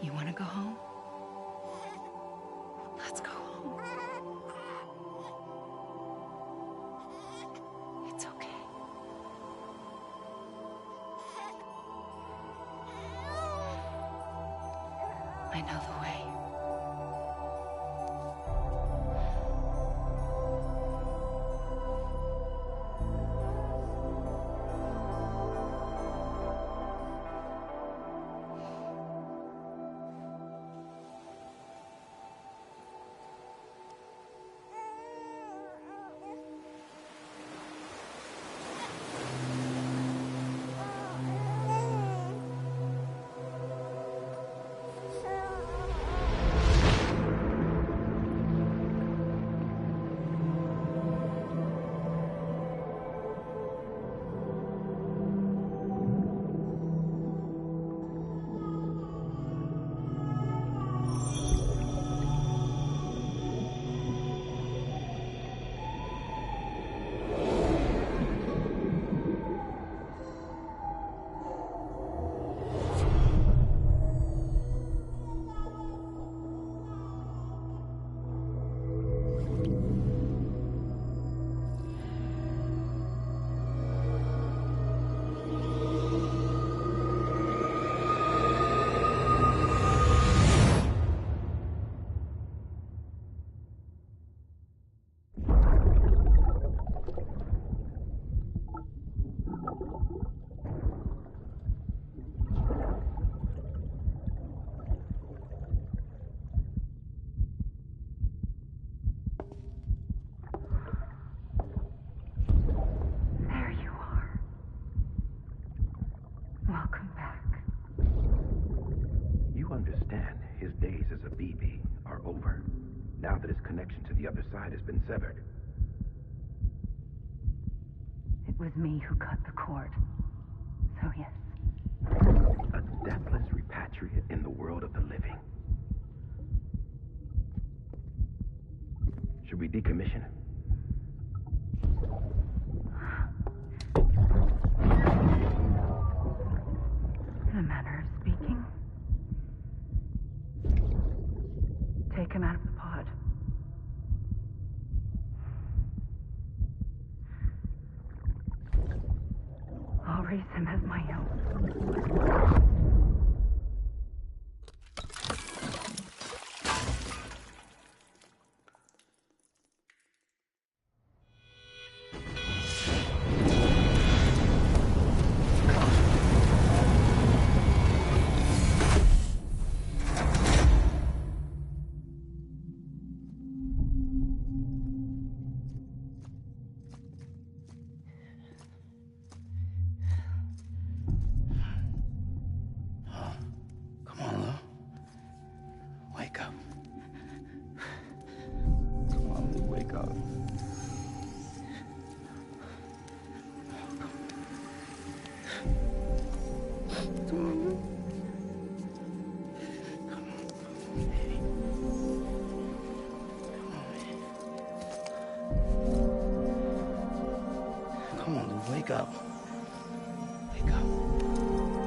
You want to go home? Let's go home. It's okay. I know the way. Welcome back. You understand his days as a BB are over, now that his connection to the other side has been severed. It was me who cut the cord. So yes. A deathless repatriate in the world of the living. Should we decommission him? embrace him as my own. Come on, Lou. Wake up. Come on, Lou, wake up. Come on, Lou. Come on, Lou, wake up. Wake up.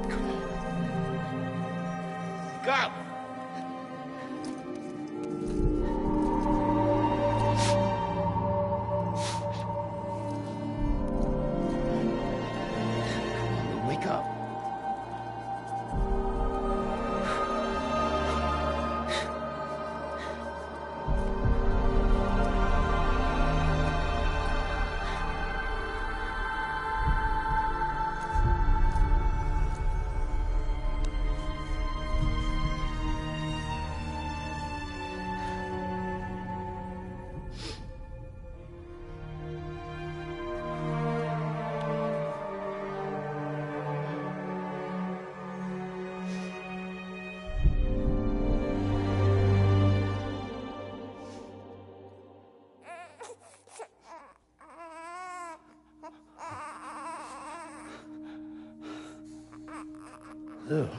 Come on. Wake up! Come on, Lou, wake up. Lou.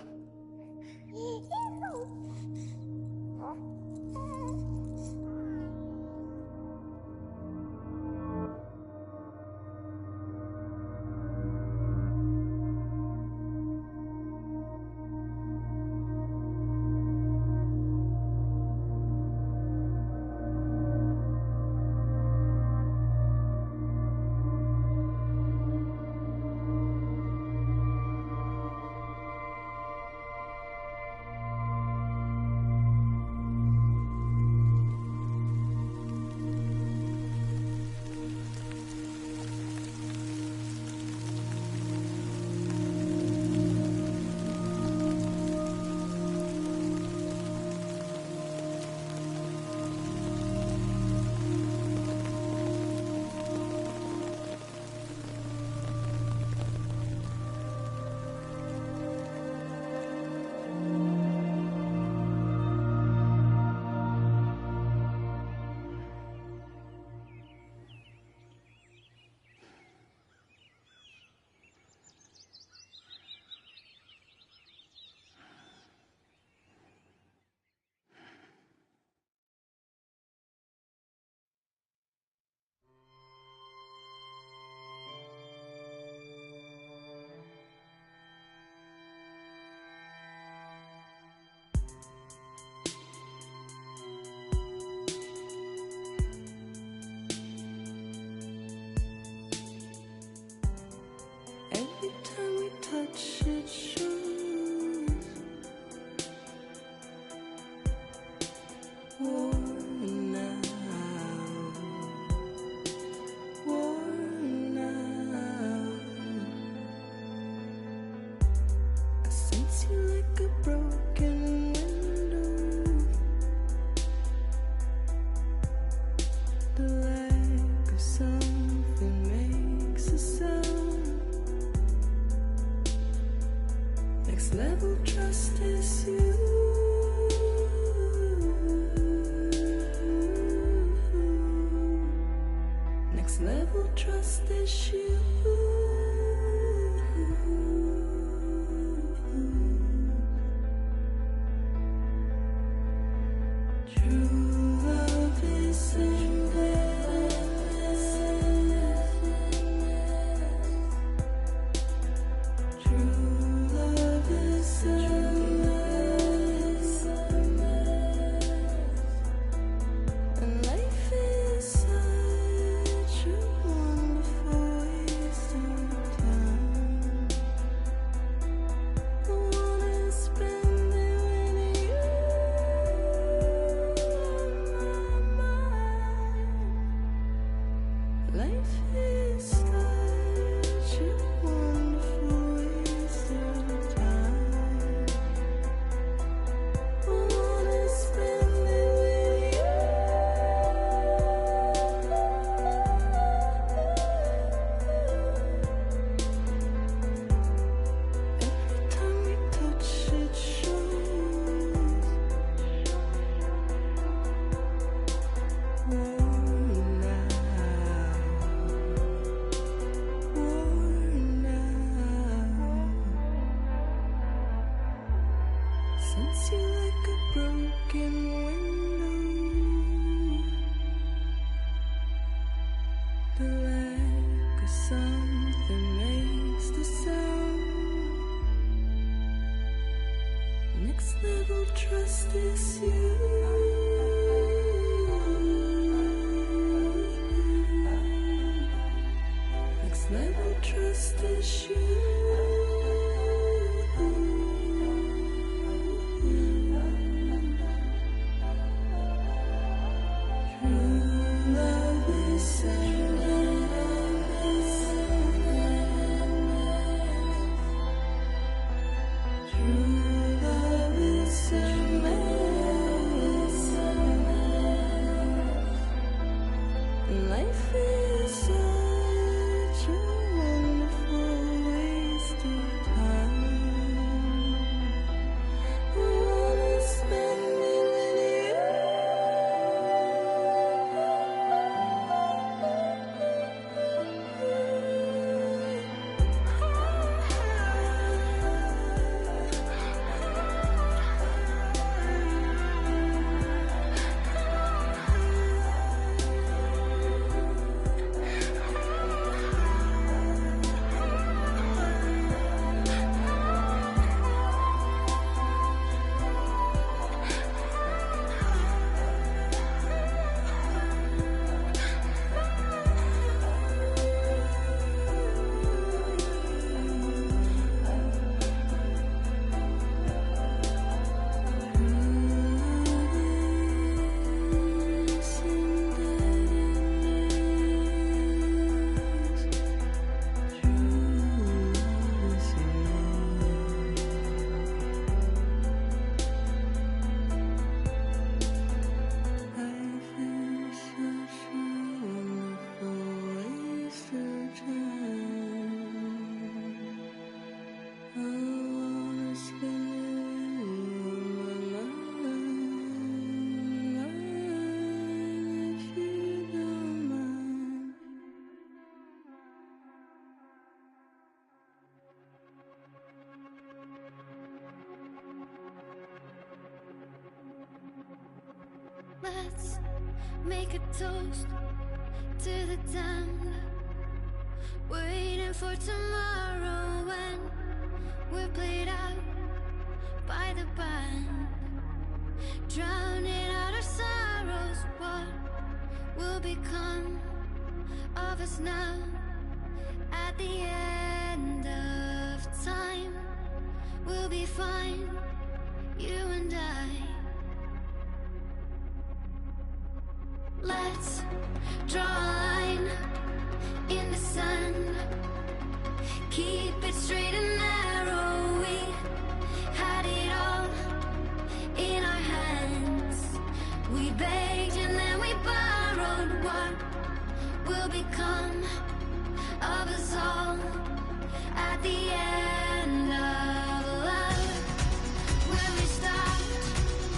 Every time we touch it shows. Worn out, worn out. I sense you like a broken window. The lack of something makes a sound. Next level trust is you. Next level trust is you. True love is endless. True love is endless. sense you like a broken window. The lack of something makes the sound. Next level trust is you. Next level trust is you. Life is such a wonderful waste of time. I wanna spend it with Let's make a toast to the damned, waiting for tomorrow when we're played out by the band, drowning out our sorrows. What will become of us now at the end of time? We'll be fine, you and I. Let's draw a line in the sand, keep it straight and narrow. We had it all in our hands. We begged and then we borrowed. What will become of us all at the end of love? When we stopped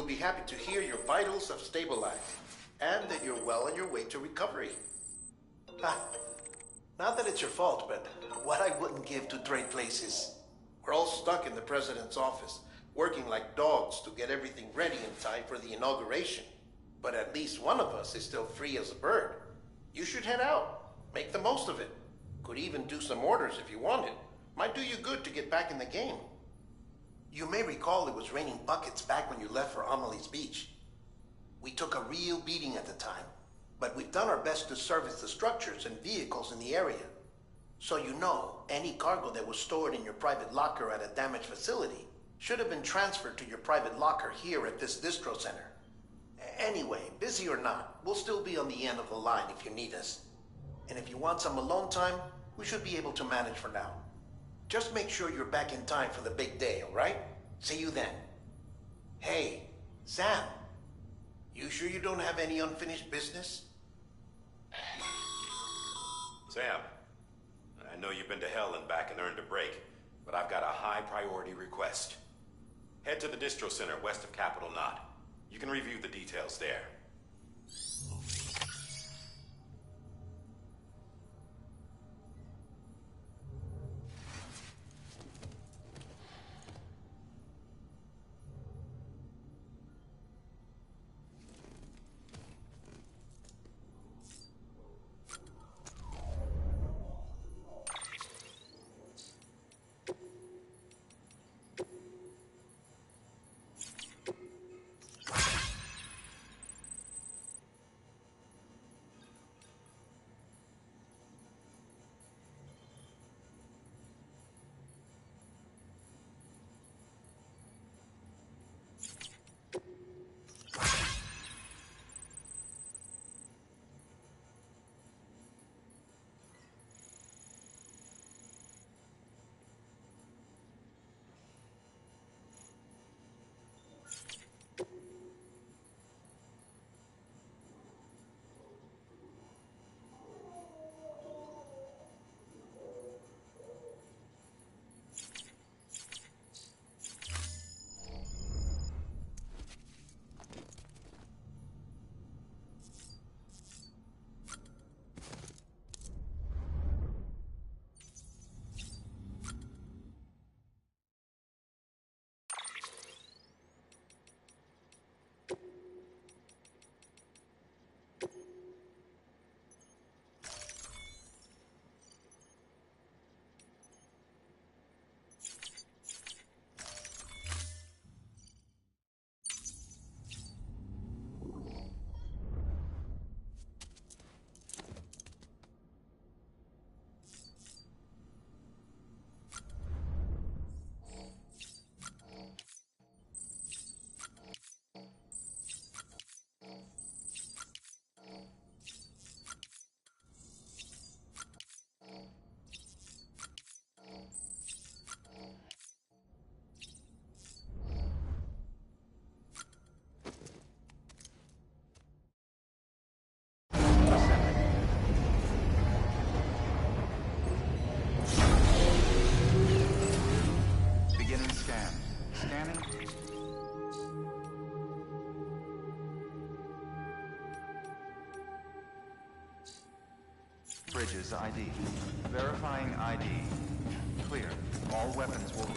be happy to hear your vitals have stabilized, and that you're well on your way to recovery. Not that it's your fault, but what I wouldn't give to trade places. We're all stuck in the president's office, working like dogs to get everything ready in time for the inauguration. But at least one of us is still free as a bird. You should head out. Make the most of it. Could even do some orders if you wanted. Might do you good to get back in the game. You may recall it was raining buckets back when you left for Amelie's Beach. We took a real beating at the time, but we've done our best to service the structures and vehicles in the area. So you know, any cargo that was stored in your private locker at a damaged facility should have been transferred to your private locker here at this distro center. Anyway, busy or not, we'll still be on the end of the line if you need us. And if you want some alone time, we should be able to manage for now. Just make sure you're back in time for the big day, all right? See you then. Hey, Sam, you sure you don't have any unfinished business? Sam, I know you've been to hell and back and earned a break, but I've got a high priority request. Head to the distro center west of Capital Knot. You can review the details there. Bridges ID. Verifying ID. Clear. All weapons will...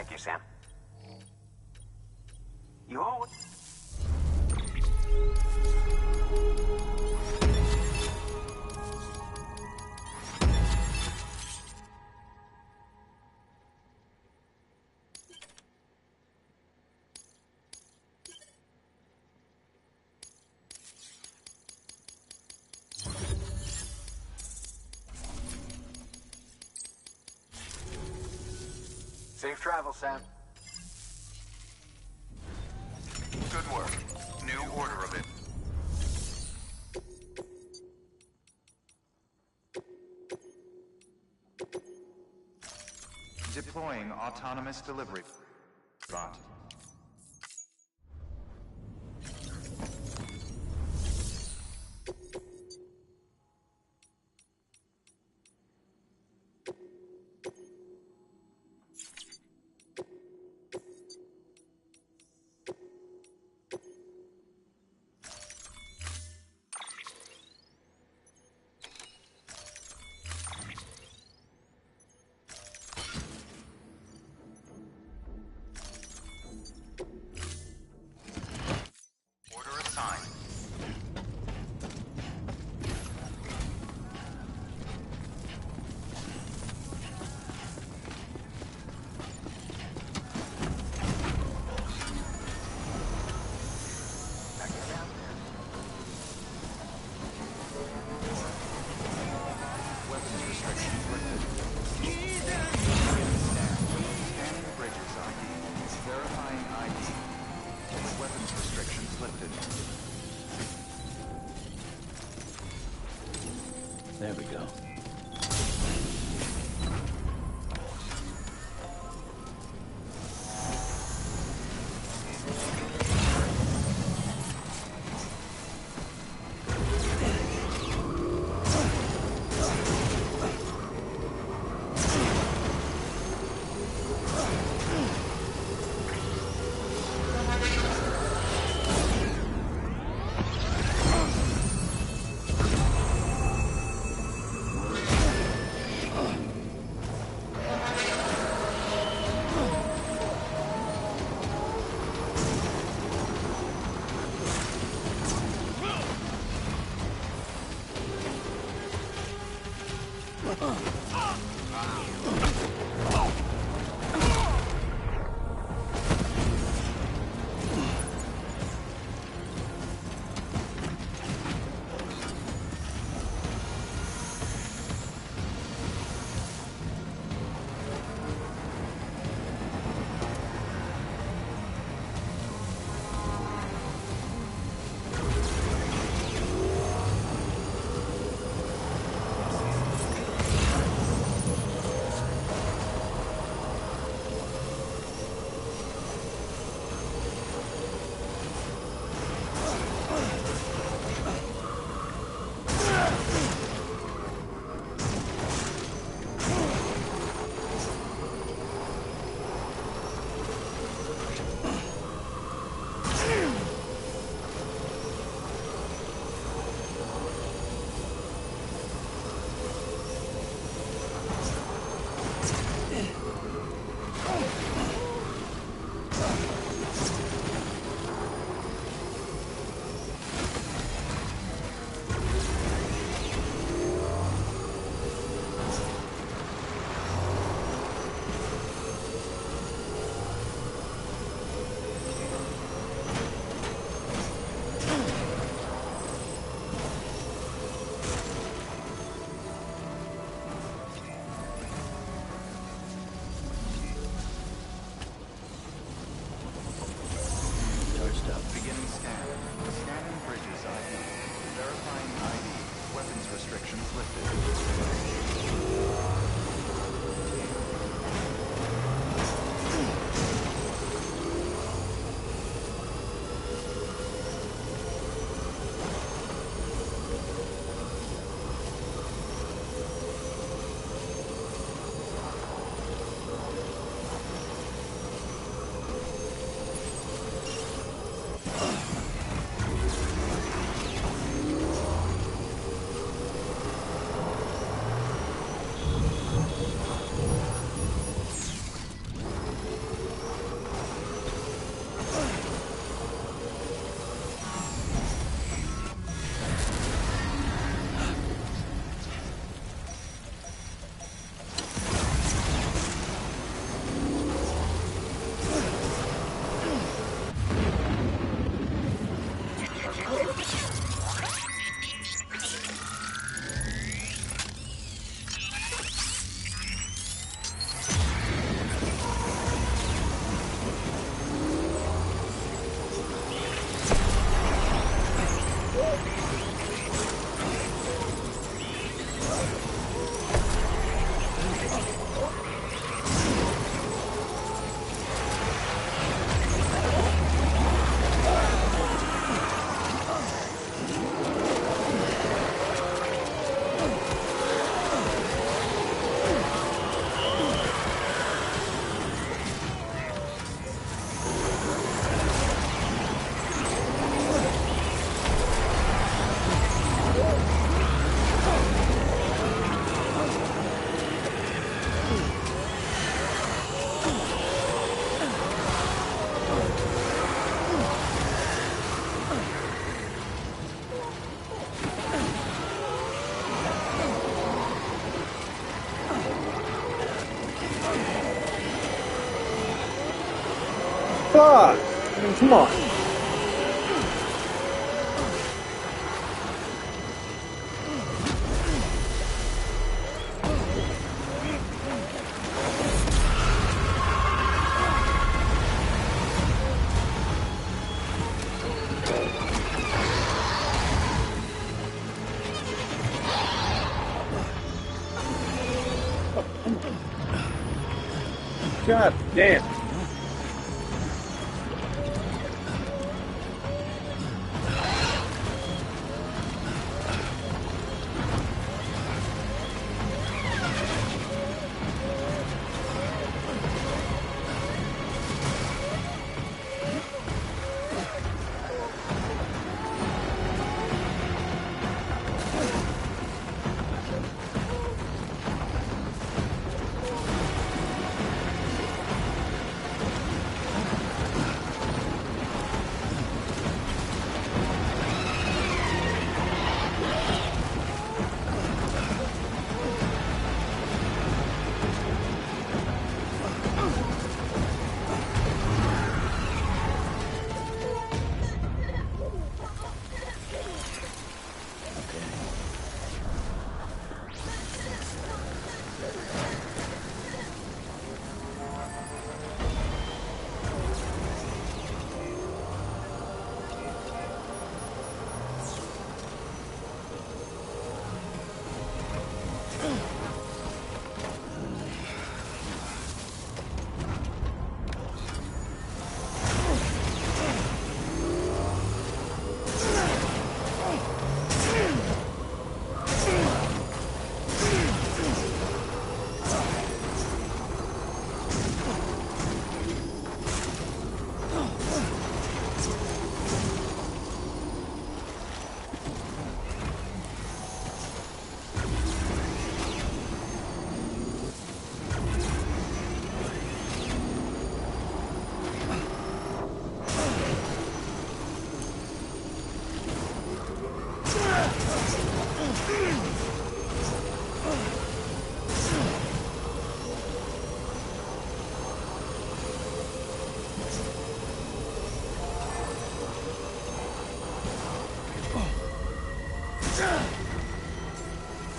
Thank you, Sam. You always... Safe travel, Sam. Good work. New order of it. Deploying autonomous delivery bot. Order assigned. Weapons restrictions lifted. Scanning bridges ID. Verifying ID. Weapons restrictions lifted. There we go. God! I mean, come on. God damn.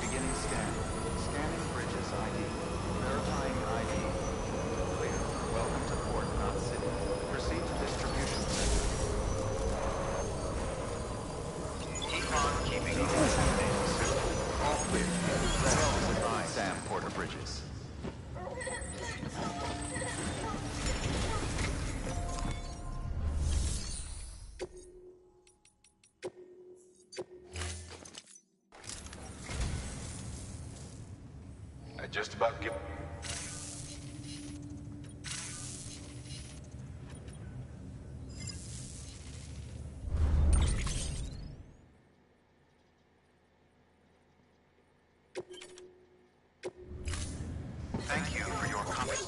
Beginning scan. Scanning bridges ID. Verifying ID. Clear. Welcome to port, not city. Proceed to distribution center. Keep on keeping on. All clear. Well advised. Sam Porter Bridges. I just about give... Thank you for your comment.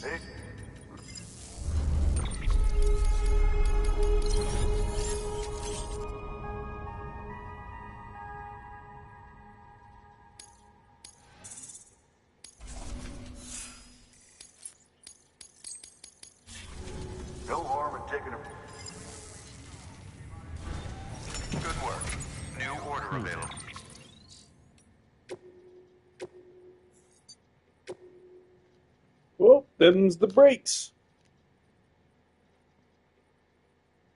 Hey. No harm in taking a... Good work. New order available. Well, them's the breaks.